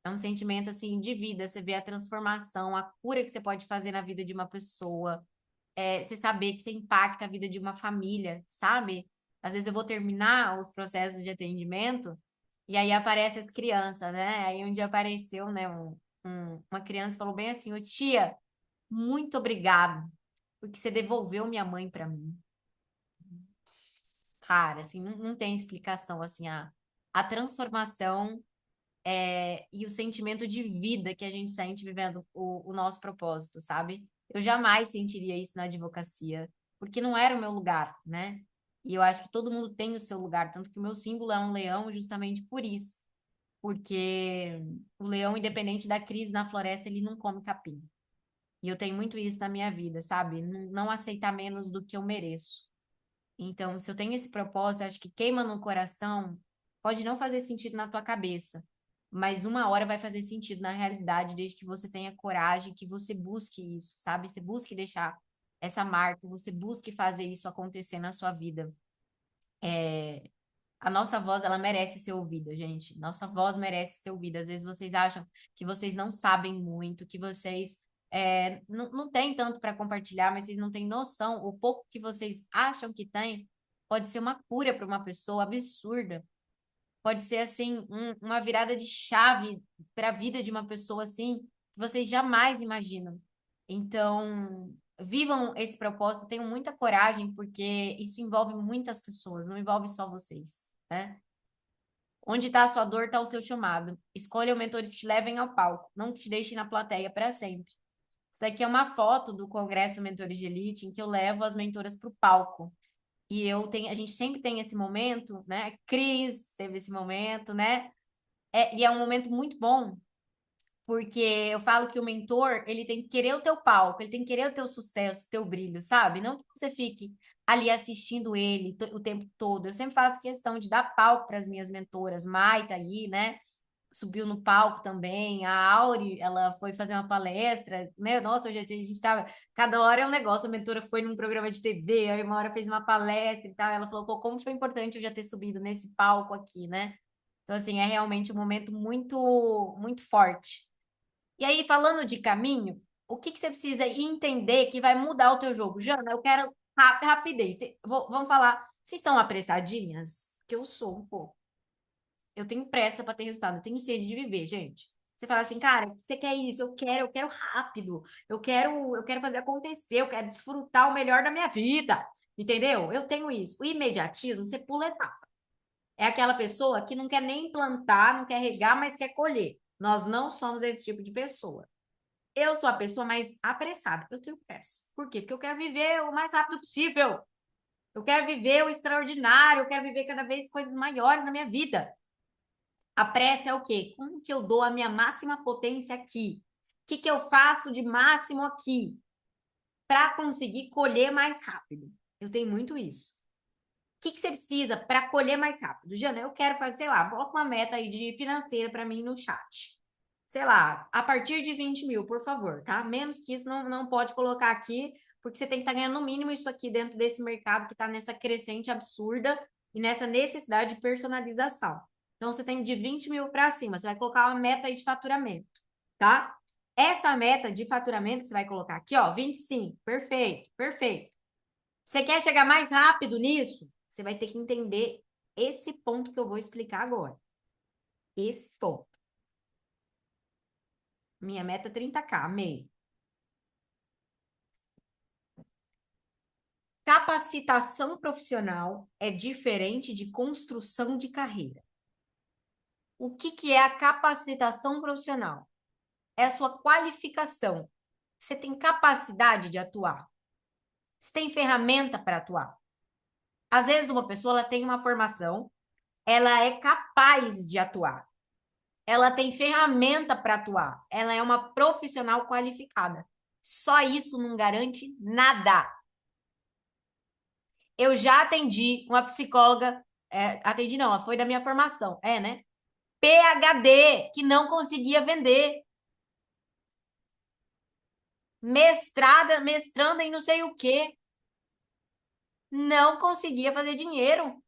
É um sentimento, assim, de vida. Você vê a transformação, a cura que você pode fazer na vida de uma pessoa, você saber que você impacta a vida de uma família, sabe? Às vezes eu vou terminar os processos de atendimento e aí aparecem as crianças, né? Aí um dia apareceu, né, uma criança falou bem assim, ô tia, muito obrigado, porque você devolveu minha mãe para mim. Cara, assim, não tem explicação, assim, a transformação e o sentimento de vida que a gente sente vivendo o nosso propósito, sabe? Eu jamais sentiria isso na advocacia, porque não era o meu lugar, né? E eu acho que todo mundo tem o seu lugar, tanto que o meu símbolo é um leão justamente por isso. Porque o leão, independente da crise na floresta, ele não come capim. E eu tenho muito isso na minha vida, sabe? Não aceitar menos do que eu mereço. Então, se eu tenho esse propósito, acho que queima no coração pode não fazer sentido na tua cabeça, mas uma hora vai fazer sentido na realidade, desde que você tenha coragem, que você busque isso, sabe? Você busque deixar essa marca, você busque fazer isso acontecer na sua vida. A nossa voz, ela merece ser ouvida, gente. Nossa voz merece ser ouvida. Às vezes vocês acham que vocês não sabem muito, que vocês não têm tanto para compartilhar, mas vocês não têm noção. O pouco que vocês acham que tem pode ser uma cura para uma pessoa absurda. Pode ser, assim, uma virada de chave para a vida de uma pessoa, assim, que vocês jamais imaginam. Então, vivam esse propósito, tenham muita coragem, porque isso envolve muitas pessoas, não envolve só vocês, né? Onde está a sua dor, está o seu chamado. Escolham mentores que te levem ao palco, não que te deixem na plateia para sempre. Isso daqui é uma foto do Congresso Mentores de Elite, em que eu levo as mentoras para o palco. E a gente sempre tem esse momento, né? Cris teve esse momento, né? E é um momento muito bom, porque eu falo que o mentor, ele tem que querer o teu palco, ele tem que querer o teu sucesso, o teu brilho, sabe? Não que você fique ali assistindo ele o tempo todo. Eu sempre faço questão de dar palco para as minhas mentoras. Mai tá aí, né? Subiu no palco também. A Auri, ela foi fazer uma palestra, né? Nossa, a gente tava... Cada hora é um negócio. A mentora foi num programa de TV, aí uma hora fez uma palestra e tal. Ela falou, pô, como foi importante eu já ter subido nesse palco aqui, né? Então, assim, é realmente um momento muito, muito forte. E aí, falando de caminho, o que você precisa entender que vai mudar o teu jogo? Jana, eu quero rapidez. Vamos falar, vocês estão apressadinhas? Porque eu sou um pouco. Eu tenho pressa para ter resultado, eu tenho sede de viver, gente. Você fala assim, cara, você quer isso? Eu quero rápido. Eu quero fazer acontecer, eu quero desfrutar o melhor da minha vida. Entendeu? Eu tenho isso. O imediatismo, você pula etapa. É aquela pessoa que não quer nem plantar, não quer regar, mas quer colher. Nós não somos esse tipo de pessoa. Eu sou a pessoa mais apressada. Eu tenho pressa. Por quê? Porque eu quero viver o mais rápido possível. Eu quero viver o extraordinário, eu quero viver cada vez coisas maiores na minha vida. A pressa é o quê? Como que eu dou a minha máxima potência aqui? O que eu faço de máximo aqui para conseguir colher mais rápido? Eu tenho muito isso. O que você precisa para colher mais rápido? Jana, eu quero fazer, sei lá, bota uma meta aí de financeira para mim no chat. Sei lá, a partir de 20 mil, por favor, tá? Menos que isso não pode colocar aqui, porque você tem que estar ganhando no mínimo isso aqui dentro desse mercado que está nessa crescente absurda e nessa necessidade de personalização. Então, você tem de 20 mil para cima, você vai colocar uma meta aí de faturamento, tá? Essa meta de faturamento que você vai colocar aqui, ó, 25, perfeito, perfeito. Você quer chegar mais rápido nisso? Você vai ter que entender esse ponto que eu vou explicar agora. Esse ponto. Minha meta é 30k, amei. Capacitação profissional é diferente de construção de carreira. O que é a capacitação profissional? É a sua qualificação. Você tem capacidade de atuar. Você tem ferramenta para atuar. Às vezes uma pessoa ela tem uma formação, ela é capaz de atuar. Ela tem ferramenta para atuar. Ela é uma profissional qualificada. Só isso não garante nada. Eu já atendi uma psicóloga, atendi não, ela foi da minha formação, né? PhD, que não conseguia vender. Mestranda em não sei o quê. Não conseguia fazer dinheiro.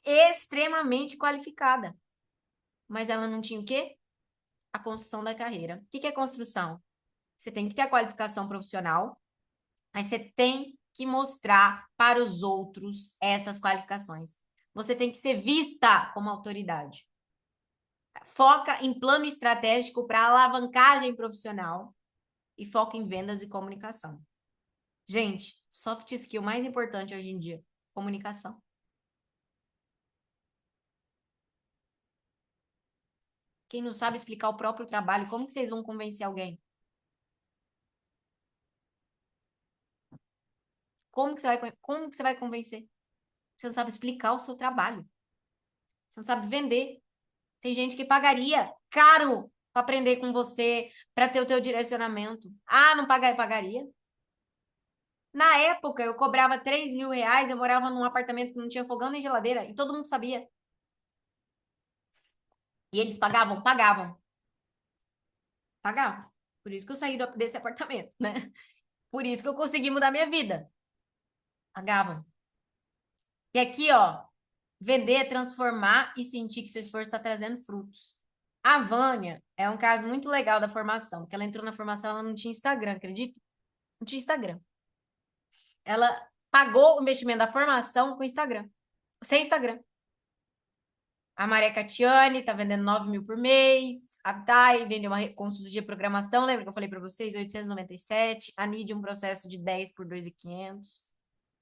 Extremamente qualificada. Mas ela não tinha o quê? A construção da carreira. O que é construção? Você tem que ter a qualificação profissional, mas você tem que mostrar para os outros essas qualificações. Você tem que ser vista como autoridade. Foca em plano estratégico para alavancagem profissional e foca em vendas e comunicação. Gente, soft skill mais importante hoje em dia, comunicação. Quem não sabe explicar o próprio trabalho, como que vocês vão convencer alguém? Como que você vai convencer? Você não sabe explicar o seu trabalho. Você não sabe vender. Tem gente que pagaria caro para aprender com você, para ter o teu direcionamento. Ah, não pagaria? Na época, eu cobrava 3 mil reais, eu morava num apartamento que não tinha fogão nem geladeira, e todo mundo sabia. E eles pagavam? Pagavam. Pagavam. Por isso que eu saí desse apartamento, né? Por isso que eu consegui mudar minha vida. Pagavam. E aqui, ó, vender, transformar e sentir que seu esforço está trazendo frutos. A Vânia é um caso muito legal da formação, porque ela entrou na formação, ela não tinha Instagram, acredita? Não tinha Instagram. Ela pagou o investimento da formação com Instagram. Sem Instagram. A Maria Catiane tá vendendo 9 mil por mês. A Thay vendeu uma consultoria de programação, lembra que eu falei para vocês? 897. A Nid, um processo de 10 por 2.500.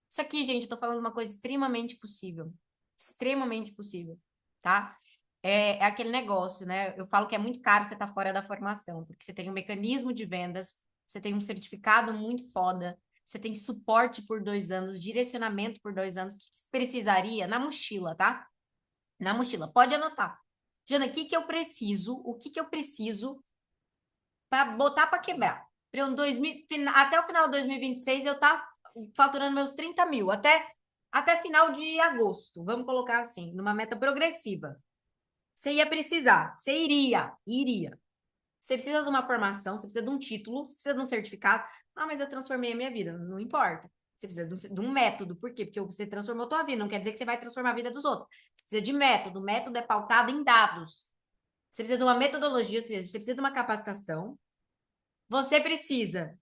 Isso aqui, gente, eu tô falando uma coisa extremamente possível. Extremamente possível, tá? É aquele negócio, né? Eu falo que é muito caro você estar fora da formação, porque você tem um mecanismo de vendas, você tem um certificado muito foda, você tem suporte por 2 anos, direcionamento por 2 anos, que você precisaria na mochila, tá? Na mochila, pode anotar. Jana, o que que eu preciso para botar para quebrar? Pra eu, até o final de 2026 eu tá faturando meus 30 mil, até final de agosto, vamos colocar assim, numa meta progressiva. Você ia precisar, você iria. Você precisa de uma formação, você precisa de um título, você precisa de um certificado. Ah, mas eu transformei a minha vida, não importa. Você precisa de um método, por quê? Porque você transformou a tua vida, não quer dizer que você vai transformar a vida dos outros. Você precisa de método, o método é pautado em dados. Você precisa de uma metodologia, ou seja, você precisa de uma capacitação. Você precisa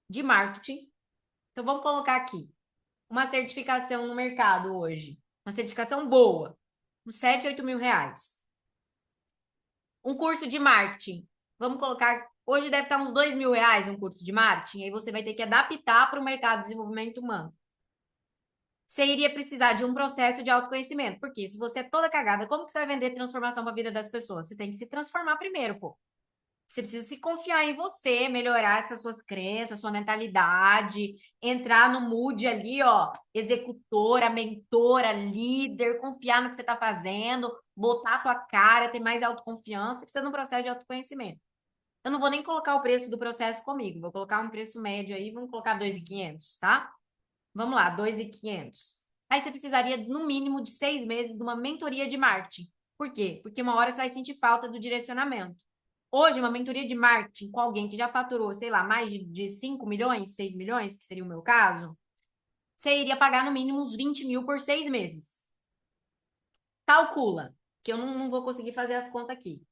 de marketing. Então, vamos colocar aqui uma certificação no mercado hoje. Uma certificação boa, uns 7, 8 mil reais. Um curso de marketing. Vamos colocar, hoje deve estar uns 2 mil reais um curso de marketing, aí você vai ter que adaptar para o mercado de desenvolvimento humano. Você iria precisar de um processo de autoconhecimento, porque se você é toda cagada, como que você vai vender transformação para a vida das pessoas? Você tem que se transformar primeiro, pô. Você precisa se confiar em você, melhorar essas suas crenças, sua mentalidade, entrar no mood ali, ó, executora, mentora, líder, confiar no que você está fazendo, botar a tua cara, ter mais autoconfiança. Você precisa de um processo de autoconhecimento. Eu não vou nem colocar o preço do processo comigo, vou colocar um preço médio aí, vamos colocar 2.500, tá? Vamos lá, 2.500. Aí você precisaria, no mínimo, de 6 meses de uma mentoria de marketing. Por quê? Porque uma hora você vai sentir falta do direcionamento. Hoje, uma mentoria de marketing com alguém que já faturou, sei lá, mais de 5 milhões, 6 milhões, que seria o meu caso, você iria pagar no mínimo uns 20 mil por 6 meses. Calcula, que eu não vou conseguir fazer as contas aqui.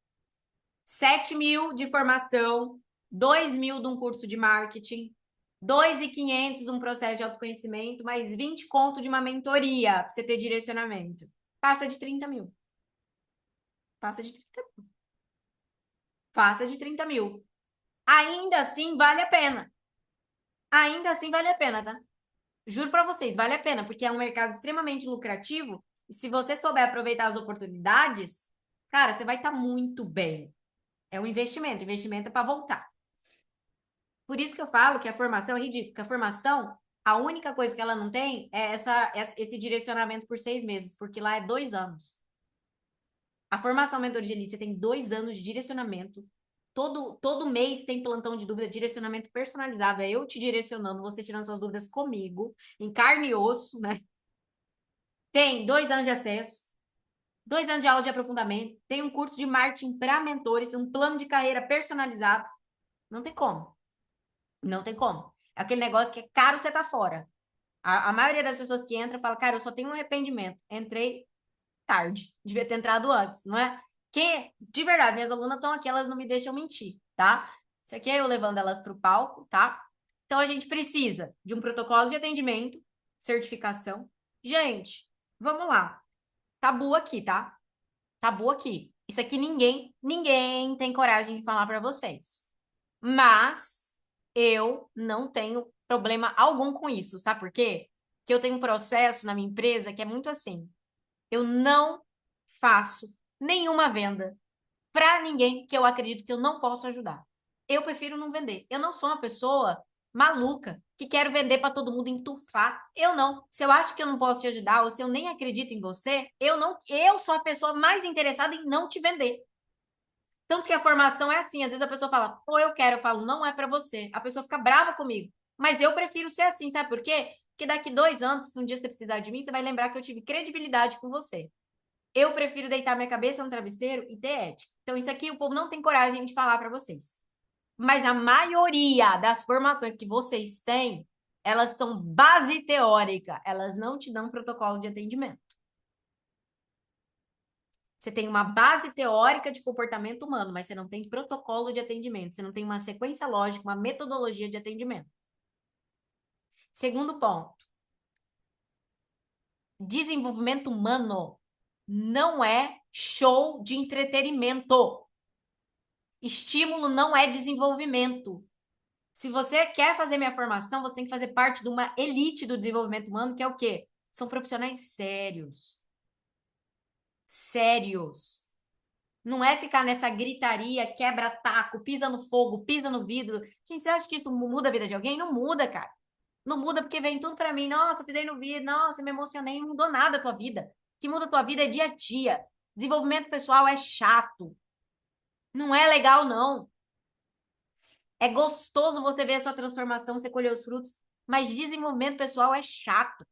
7 mil de formação, 2 mil de um curso de marketing, 2.500 de um processo de autoconhecimento, mais 20 conto de uma mentoria para você ter direcionamento. Passa de 30 mil. Passa de 30 mil. Passa de 30 mil. Ainda assim, vale a pena. Ainda assim, vale a pena, tá? Juro pra vocês, vale a pena, porque é um mercado extremamente lucrativo e se você souber aproveitar as oportunidades, cara, você vai estar muito bem. É um investimento. Investimento é para voltar. Por isso que eu falo que a formação é ridícula. Porque a formação, a única coisa que ela não tem é esse direcionamento por 6 meses, porque lá é 2 anos. A formação Mentor de Elite, você tem 2 anos de direcionamento. Todo mês tem plantão de dúvida, direcionamento personalizado. É eu te direcionando, você tirando suas dúvidas comigo, em carne e osso, né? Tem 2 anos de acesso, 2 anos de aula de aprofundamento, tem um curso de marketing para mentores, um plano de carreira personalizado. Não tem como. Não tem como. É aquele negócio que é caro, você tá fora. A maioria das pessoas que entram fala, cara, eu só tenho um arrependimento. Entrei tarde. Devia ter entrado antes, não é? Que, de verdade, minhas alunas estão aqui, elas não me deixam mentir, tá? Isso aqui é eu levando elas para o palco, tá? Então, a gente precisa de um protocolo de atendimento, certificação. Gente, vamos lá. Tabu aqui, tá? Tabu aqui. Isso aqui ninguém tem coragem de falar para vocês. Mas eu não tenho problema algum com isso, sabe por quê? Porque eu tenho um processo na minha empresa que é muito assim. Eu não faço nenhuma venda para ninguém que eu acredito que eu não posso ajudar. Eu prefiro não vender. Eu não sou uma pessoa maluca que quero vender para todo mundo, entufar. Eu não. Se eu acho que eu não posso te ajudar ou se eu nem acredito em você, eu sou a pessoa mais interessada em não te vender. Tanto que a formação é assim, às vezes a pessoa fala, pô, eu quero, eu falo, não é para você. A pessoa fica brava comigo. Mas eu prefiro ser assim, sabe por quê? Porque daqui 2 anos, se um dia você precisar de mim, você vai lembrar que eu tive credibilidade com você. Eu prefiro deitar minha cabeça no travesseiro e ter ética. Então, isso aqui o povo não tem coragem de falar para vocês. Mas a maioria das formações que vocês têm, elas são base teórica. Elas não te dão protocolo de atendimento. Você tem uma base teórica de comportamento humano, mas você não tem protocolo de atendimento. Você não tem uma sequência lógica, uma metodologia de atendimento. Segundo ponto. Desenvolvimento humano não é show de entretenimento. Estímulo não é desenvolvimento. Se você quer fazer minha formação, você tem que fazer parte de uma elite do desenvolvimento humano, que é o quê? São profissionais sérios. Sérios. Não é ficar nessa gritaria, quebra taco, pisa no fogo, pisa no vidro. Gente, você acha que isso muda a vida de alguém? Não muda, cara. Não muda porque vem tudo pra mim. Nossa, pisei no vidro, nossa, me emocionei. Não mudou nada a tua vida. O que muda a tua vida é dia a dia. Desenvolvimento pessoal é chato. Não é legal, não. É gostoso você ver a sua transformação, você colher os frutos, mas desenvolvimento pessoal é chato.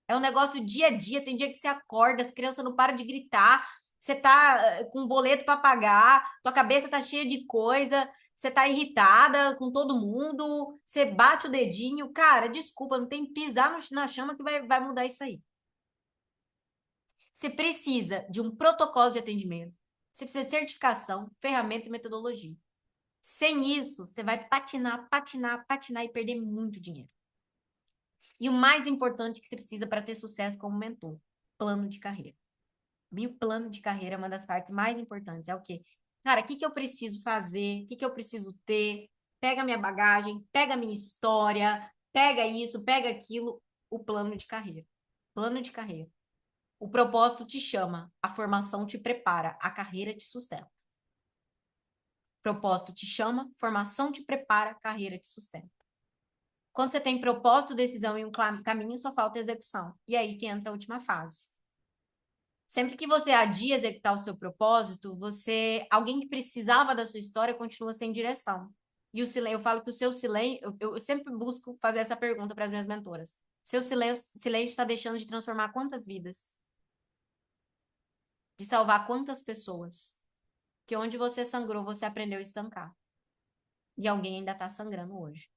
É um negócio dia a dia, tem dia que você acorda, as crianças não param de gritar, você tá com um boleto para pagar, tua cabeça tá cheia de coisa, você tá irritada com todo mundo, você bate o dedinho. Cara, desculpa, não tem que pisar na chama que vai mudar isso aí. Você precisa de um protocolo de atendimento, você precisa de certificação, ferramenta e metodologia. Sem isso, você vai patinar e perder muito dinheiro. E o mais importante que você precisa para ter sucesso como mentor, plano de carreira. E o plano de carreira é uma das partes mais importantes. É o quê? Cara, o que eu preciso fazer? O que eu preciso ter? Pega a minha bagagem, pega a minha história, pega isso, pega aquilo. O plano de carreira. Plano de carreira. O propósito te chama, a formação te prepara, a carreira te sustenta. Propósito te chama, formação te prepara, carreira te sustenta. Quando você tem propósito, decisão e um caminho, só falta execução. E aí que entra a última fase. Sempre que você adia executar o seu propósito, alguém que precisava da sua história continua sem direção. E o silêncio, eu falo que o seu silêncio, eu sempre busco fazer essa pergunta para as minhas mentoras. Seu silêncio está deixando de transformar quantas vidas? De salvar quantas pessoas? Que onde você sangrou, você aprendeu a estancar. E alguém ainda está sangrando hoje.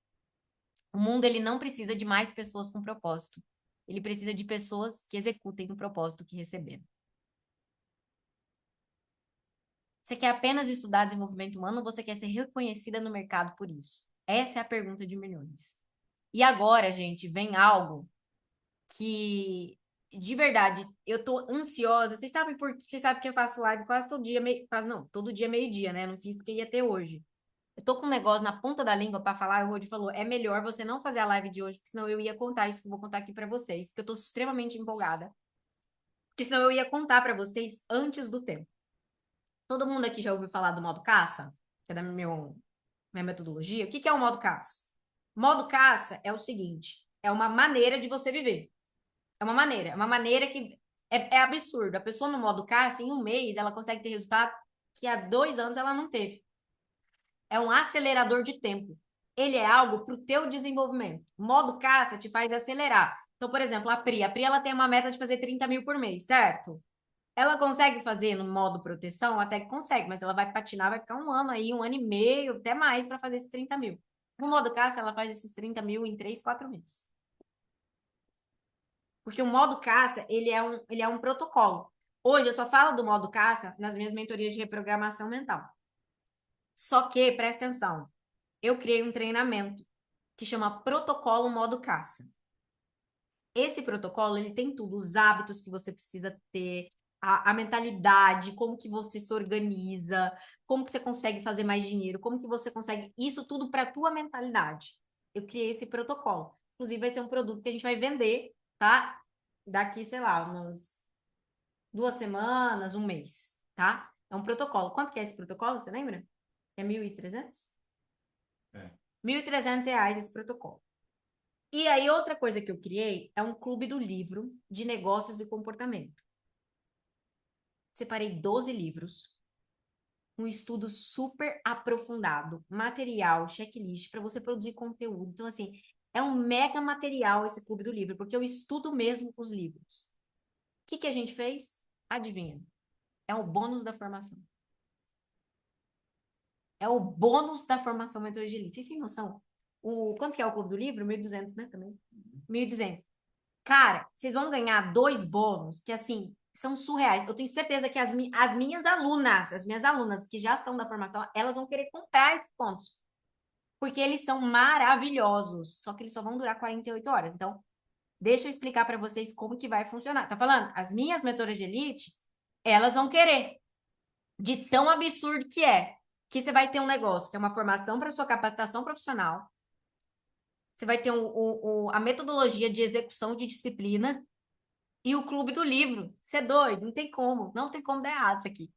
O mundo, ele não precisa de mais pessoas com propósito. Ele precisa de pessoas que executem o propósito que receberam. Você quer apenas estudar desenvolvimento humano ou você quer ser reconhecida no mercado por isso? Essa é a pergunta de milhões. E agora, gente, vem algo que, de verdade, eu tô ansiosa. Vocês sabem que eu faço live quase todo dia, todo dia meio-dia, né? Não fiz porque ia ter hoje. Eu tô com um negócio na ponta da língua para falar, o Rodi falou, é melhor você não fazer a live de hoje, porque senão eu ia contar isso que eu vou contar aqui para vocês, porque eu tô extremamente empolgada. Porque senão eu ia contar para vocês antes do tempo. Todo mundo aqui já ouviu falar do modo caça? Que é da minha metodologia. O que é o modo caça? Modo caça é o seguinte, é uma maneira de você viver. É uma maneira que é absurdo. A pessoa no modo caça, em um mês, ela consegue ter resultado que há 2 anos ela não teve. É um acelerador de tempo. Ele é algo para o teu desenvolvimento. O modo caça te faz acelerar. Então, por exemplo, a Pri ela tem uma meta de fazer 30 mil por mês, certo? Ela consegue fazer no modo proteção? Até que consegue, mas ela vai patinar, vai ficar 1 ano aí, 1 ano e meio, até mais para fazer esses 30 mil. No modo caça, ela faz esses 30 mil em 3, 4 meses. Porque o modo caça, ele é um protocolo. Hoje eu só falo do modo caça nas minhas mentorias de reprogramação mental. Só que, presta atenção, eu criei um treinamento que chama Protocolo Modo Caça. Esse protocolo, ele tem tudo, os hábitos que você precisa ter, a mentalidade, como que você se organiza, como que você consegue fazer mais dinheiro, como que você consegue isso tudo para a tua mentalidade. Eu criei esse protocolo. Inclusive, vai ser um produto que a gente vai vender, tá? Daqui, sei lá, umas 2 semanas, 1 mês, tá? É um protocolo. Quanto que é esse protocolo, você lembra? É 1.300? É. R$1.300 esse protocolo. E aí, outra coisa que eu criei é um clube do livro de negócios e comportamento. Separei 12 livros um estudo super aprofundado, material, checklist para você produzir conteúdo. Então, assim, é um mega material esse Clube do Livro, porque eu estudo mesmo os livros. O que a gente fez? Adivinha? É o bônus da formação. É o bônus da formação Mentoria de Elite. Vocês têm noção? Quanto que é o Clube do Livro? 1.200, né? Também. 1.200. Cara, vocês vão ganhar 2 bônus que, assim, são surreais. Eu tenho certeza que as minhas alunas que já são da formação, elas vão querer comprar esses pontos. Porque eles são maravilhosos. Só que eles só vão durar 48 horas. Então, deixa eu explicar para vocês como que vai funcionar. Tá falando? As minhas mentoras de elite, elas vão querer. De tão absurdo que é. Que você vai ter um negócio que é uma formação para sua capacitação profissional. Você vai ter a metodologia de execução de disciplina e o Clube do Livro. Você é doido? Não tem como. Não tem como dar errado isso aqui.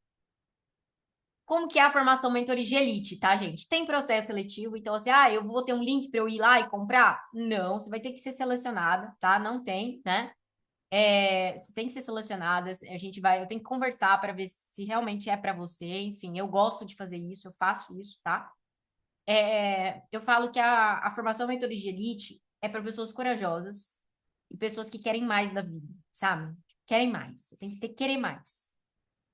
Como que é a formação Mentoria de Elite, tá, gente? Tem processo seletivo, então assim, eu vou ter um link para eu ir lá e comprar? Não, você vai ter que ser selecionada, tá? Não tem, né? Você tem que ser selecionada, eu tenho que conversar para ver se realmente é para você, enfim, eu gosto de fazer isso, eu faço isso, tá? Eu falo que a formação Mentoria de Elite é para pessoas corajosas e pessoas que querem mais da vida, sabe? Querem mais, você tem que querer mais.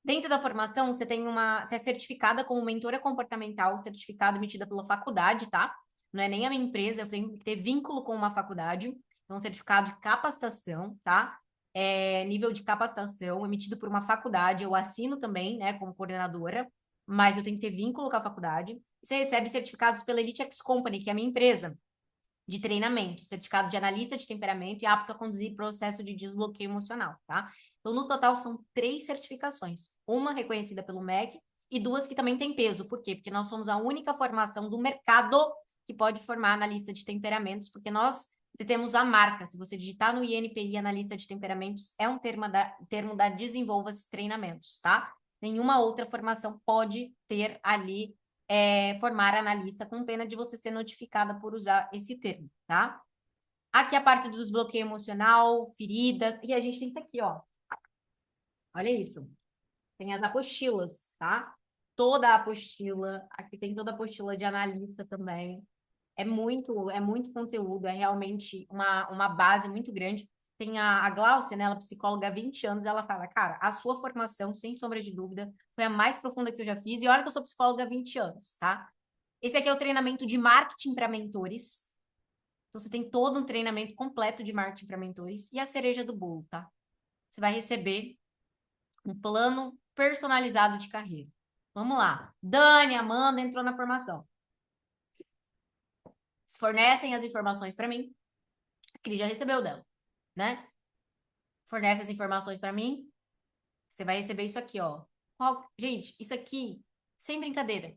Dentro da formação, você é certificada como mentora comportamental, certificado emitida pela faculdade, tá? Não é nem a minha empresa, eu tenho que ter vínculo com uma faculdade, então certificado de capacitação, tá? Nível de capacitação emitido por uma faculdade, eu assino também, né, como coordenadora, mas eu tenho que ter vínculo com a faculdade. Você recebe certificados pela Elite X Company, que é a minha empresa de treinamento, certificado de analista de temperamento e apto a conduzir processo de desbloqueio emocional, tá? Então, no total, são 3 certificações. Uma reconhecida pelo MEC e 2 que também têm peso. Por quê? Porque nós somos a única formação do mercado que pode formar analista de temperamentos, porque nós temos a marca. Se você digitar no INPI analista de temperamentos, é um termo da Desenvolva-se Treinamentos, tá? Nenhuma outra formação pode ter ali formar analista, com pena de você ser notificada por usar esse termo, tá? Aqui a parte do desbloqueio emocional, feridas, e a gente tem isso aqui, ó. Olha isso. Tem as apostilas, tá? Toda a apostila, aqui tem toda a apostila de analista também. É muito conteúdo, é realmente uma base muito grande. Tem a Glaucia, né, ela é psicóloga há 20 anos, ela fala, cara, a sua formação, sem sombra de dúvida, foi a mais profunda que eu já fiz, e olha que eu sou psicóloga há 20 anos, tá? Esse aqui é o treinamento de marketing para mentores. Então, você tem todo um treinamento completo de marketing para mentores, e a cereja do bolo, tá? Você vai receber um plano personalizado de carreira. Vamos lá. Dani, Amanda entrou na formação. Fornecem as informações para mim. A Cris já recebeu dela, né? Fornece as informações para mim. Você vai receber isso aqui, ó. Gente, isso aqui, sem brincadeira.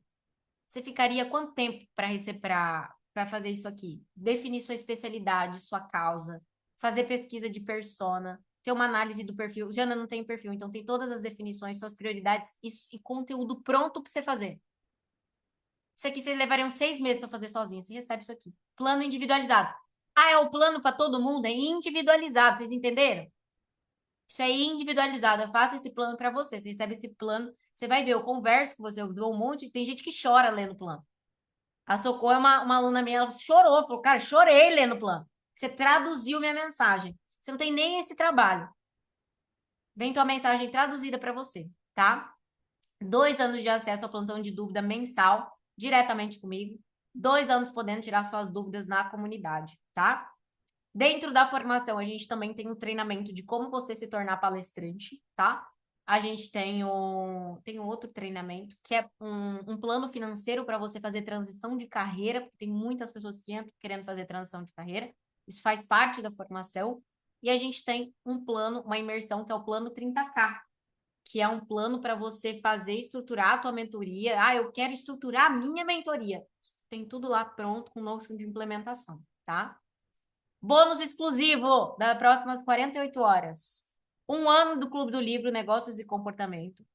Você ficaria quanto tempo para fazer isso aqui? Definir sua especialidade, sua causa, fazer pesquisa de persona, ter uma análise do perfil. Jana não tem perfil, então tem todas as definições, suas prioridades e conteúdo pronto para você fazer. Isso aqui vocês levariam 6 meses para fazer sozinho. Você recebe isso aqui. Plano individualizado. É o plano para todo mundo? É individualizado, vocês entenderam? Isso é individualizado. Eu faço esse plano para você. Você recebe esse plano. Você vai ver, eu converso com você, eu dou um monte. Tem gente que chora lendo o plano. A Socorro é uma aluna minha, ela chorou. Falou, cara, chorei lendo o plano. Você traduziu minha mensagem. Você não tem nem esse trabalho. Vem tua mensagem traduzida para você, tá? 2 anos de acesso ao plantão de dúvida mensal, diretamente comigo. 2 anos podendo tirar suas dúvidas na comunidade, tá? Dentro da formação, a gente também tem um treinamento de como você se tornar palestrante, tá? A gente tem um outro treinamento, que é um plano financeiro para você fazer transição de carreira, porque tem muitas pessoas que entram querendo fazer transição de carreira. Isso faz parte da formação. E a gente tem um plano, uma imersão, que é o plano 30K, que é um plano para você estruturar a tua mentoria. Eu quero estruturar a minha mentoria. Tem tudo lá pronto com Notion de implementação, tá? Bônus exclusivo das próximas 48 horas. 1 ano do Clube do Livro, Negócios e Comportamento.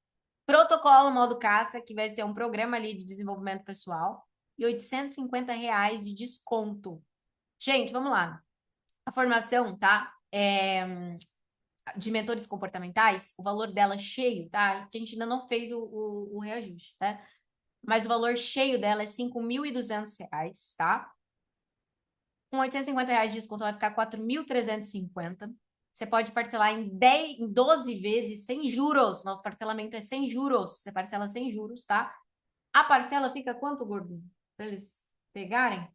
Protocolo Modo Caça, que vai ser um programa ali de desenvolvimento pessoal. E R$850 de desconto. Gente, vamos lá. A formação, tá? de mentores comportamentais, o valor dela cheio, tá? Que a gente ainda não fez o reajuste, né? Mas o valor cheio dela é R$ 5.200, tá? Com R$ 850 de desconto, ela vai ficar 4.350. Você pode parcelar em 12 vezes sem juros. Nosso parcelamento é sem juros. Você parcela sem juros, tá? A parcela fica quanto, gordinho? Para eles pegarem?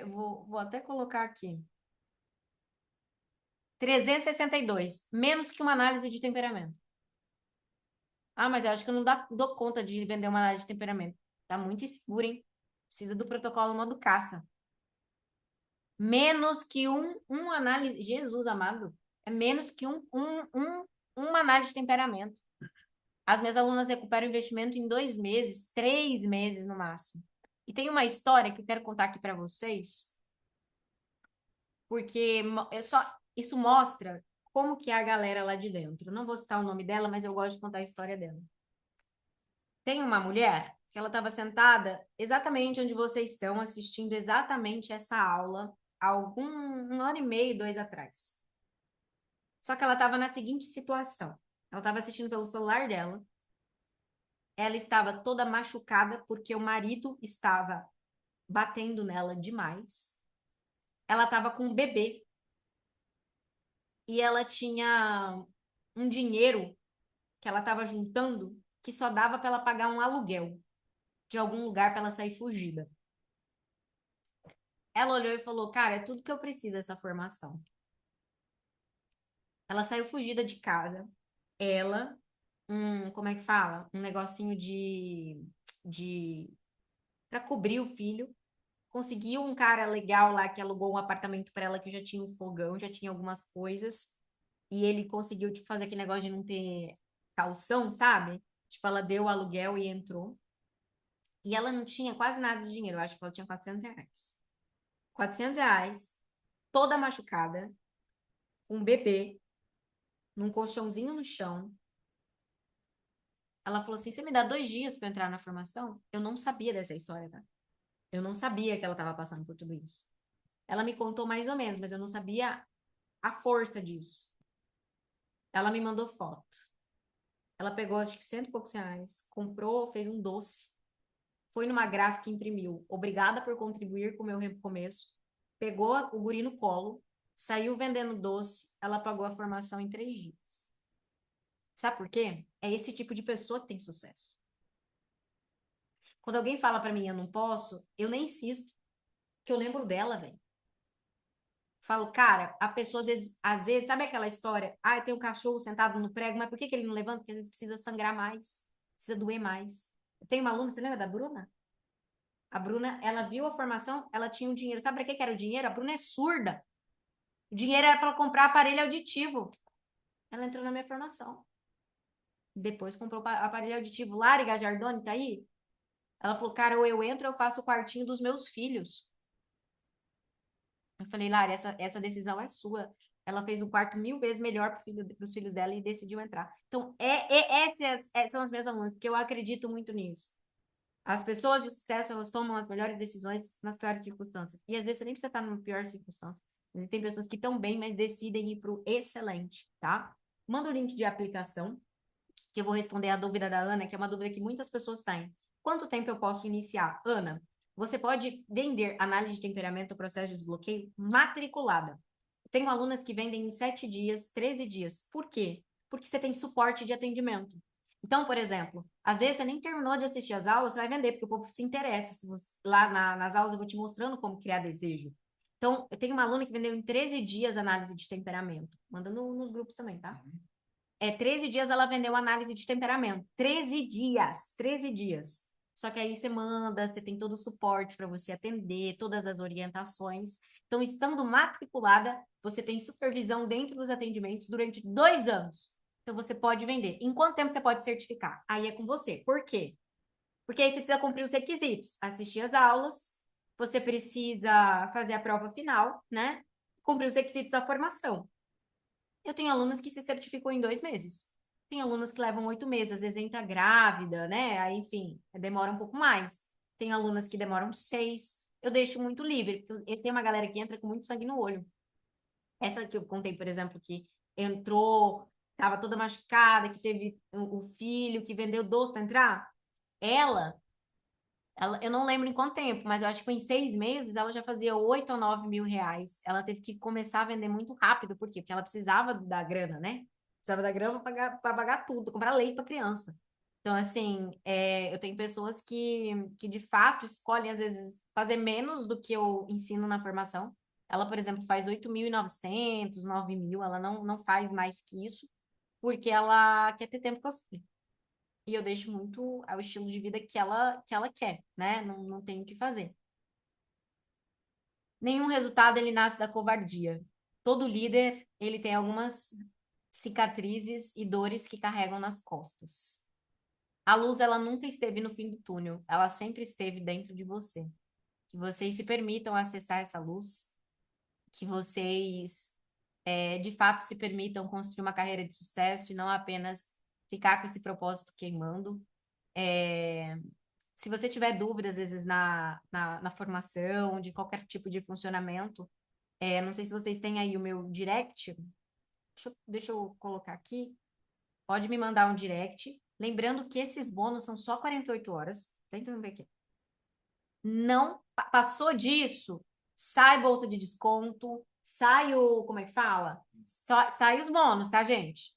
Vou até colocar aqui. 362, menos que uma análise de temperamento. Ah, mas eu acho que eu não dou conta de vender uma análise de temperamento. Tá muito inseguro, hein? Precisa do protocolo modo caça. Menos que uma análise... Jesus amado. É menos que uma análise de temperamento. As minhas alunas recuperam o investimento em 2 meses, 3 meses no máximo. E tem uma história que eu quero contar aqui para vocês, porque isso mostra como que é a galera lá de dentro. Eu não vou citar o nome dela, mas eu gosto de contar a história dela. Tem uma mulher que ela estava sentada exatamente onde vocês estão assistindo exatamente essa aula há um ano e meio, 2 atrás. Só que ela estava na seguinte situação. Ela estava assistindo pelo celular dela. Ela estava toda machucada porque o marido estava batendo nela demais. Ela estava com um bebê. E ela tinha um dinheiro que ela estava juntando que só dava para ela pagar um aluguel de algum lugar para ela sair fugida. Ela olhou e falou, cara, é tudo que eu preciso essa formação. Ela saiu fugida de casa. Ela, como é que fala? Um negocinho para cobrir o filho. Conseguiu um cara legal lá que alugou um apartamento para ela que já tinha um fogão, já tinha algumas coisas. E ele conseguiu, tipo, fazer aquele negócio de não ter calção, sabe? Tipo, ela deu o aluguel e entrou. E ela não tinha quase nada de dinheiro. Eu acho que ela tinha R$ 400. R$ 400, toda machucada, com um bebê, num colchãozinho no chão. Ela falou assim, você me dá 2 dias para entrar na formação? Eu não sabia dessa história, tá? Eu não sabia que ela estava passando por tudo isso. Ela me contou mais ou menos, mas eu não sabia a força disso. Ela me mandou foto. Ela pegou, acho que R$ 100 e poucos, comprou, fez um doce, foi numa gráfica e imprimiu. Obrigada por contribuir com o meu recomeço. Pegou o guri no colo, saiu vendendo doce, ela pagou a formação em 3 dias. Sabe por quê? É esse tipo de pessoa que tem sucesso. Quando alguém fala pra mim, eu não posso, eu nem insisto, que eu lembro dela, velho. Falo, cara, a pessoa às vezes, sabe aquela história? Ah, tem um cachorro sentado no prego, mas por que ele não levanta? Porque às vezes precisa sangrar mais, precisa doer mais. Eu tenho uma aluna, você lembra da Bruna? A Bruna, ela viu a formação, ela tinha um dinheiro. Sabe para que era o dinheiro? A Bruna é surda. O dinheiro era para comprar aparelho auditivo. Ela entrou na minha formação. Depois comprou aparelho auditivo. Lari Gajardoni, tá aí? Ela falou, cara, ou eu entro, eu faço o quartinho dos meus filhos. Eu falei, Lari, essa decisão é sua. Ela fez o quarto 1000 vezes melhor para os filhos dela e decidiu entrar. Então, essas são as minhas alunas, porque eu acredito muito nisso. As pessoas de sucesso, elas tomam as melhores decisões nas piores circunstâncias. E às vezes você nem precisa estar numa pior circunstância. Tem pessoas que estão bem, mas decidem ir para o excelente, tá? Manda o link de aplicação, que eu vou responder a dúvida da Ana, que é uma dúvida que muitas pessoas têm. Quanto tempo eu posso iniciar? Ana, você pode vender análise de temperamento ou processo de desbloqueio matriculada. Tenho alunas que vendem em 7 dias, 13 dias. Por quê? Porque você tem suporte de atendimento. Então, por exemplo, às vezes você nem terminou de assistir as aulas, você vai vender, porque o povo se interessa. Se você, lá nas aulas eu vou te mostrando como criar desejo. Então, eu tenho uma aluna que vendeu em 13 dias análise de temperamento. Manda nos grupos também, tá? 13 dias ela vendeu análise de temperamento. 13 dias. 13 dias. Só que aí você manda, você tem todo o suporte para você atender, todas as orientações. Então, estando matriculada, você tem supervisão dentro dos atendimentos durante 2 anos. Então, você pode vender. Em quanto tempo você pode certificar? Aí é com você. Por quê? Porque aí você precisa cumprir os requisitos. Assistir as aulas, você precisa fazer a prova final, né? Cumprir os requisitos da formação. Eu tenho alunas que se certificam em 2 meses. Tem alunas que levam 8 meses, às vezes entra grávida, né? Aí, enfim, demora um pouco mais. Tem alunas que demoram 6. Eu deixo muito livre, porque tem uma galera que entra com muito sangue no olho. Essa que eu contei, por exemplo, que entrou, estava toda machucada, que teve o filho, que vendeu doce para entrar, ela, eu não lembro em quanto tempo, mas eu acho que foi em 6 meses, ela já fazia 8 ou 9 mil reais. Ela teve que começar a vender muito rápido, por quê? Porque ela precisava da grana, né? Precisava da grana para pagar tudo, comprar leite para criança. Então, assim, eu tenho pessoas que de fato escolhem, às vezes, fazer menos do que eu ensino na formação. Ela, por exemplo, faz 8.900, 9 mil, ela não faz mais que isso, porque ela quer ter tempo com a filha. E eu deixo muito ao estilo de vida que ela quer, né? Não tenho o que fazer. Nenhum resultado ele nasce da covardia. Todo líder, ele tem algumas cicatrizes e dores que carregam nas costas. A luz, ela nunca esteve no fim do túnel, ela sempre esteve dentro de você. Que vocês se permitam acessar essa luz, que vocês, de fato, se permitam construir uma carreira de sucesso e não apenas ficar com esse propósito queimando. Se você tiver dúvidas, às vezes, na formação, de qualquer tipo de funcionamento, não sei se vocês têm aí o meu direct. Deixa eu colocar aqui. Pode me mandar um direct. Lembrando que esses bônus são só 48 horas. Tenta ver aqui. Não passou disso, sai bolsa de desconto, sai o. Como é que fala? Sai os bônus, tá, gente?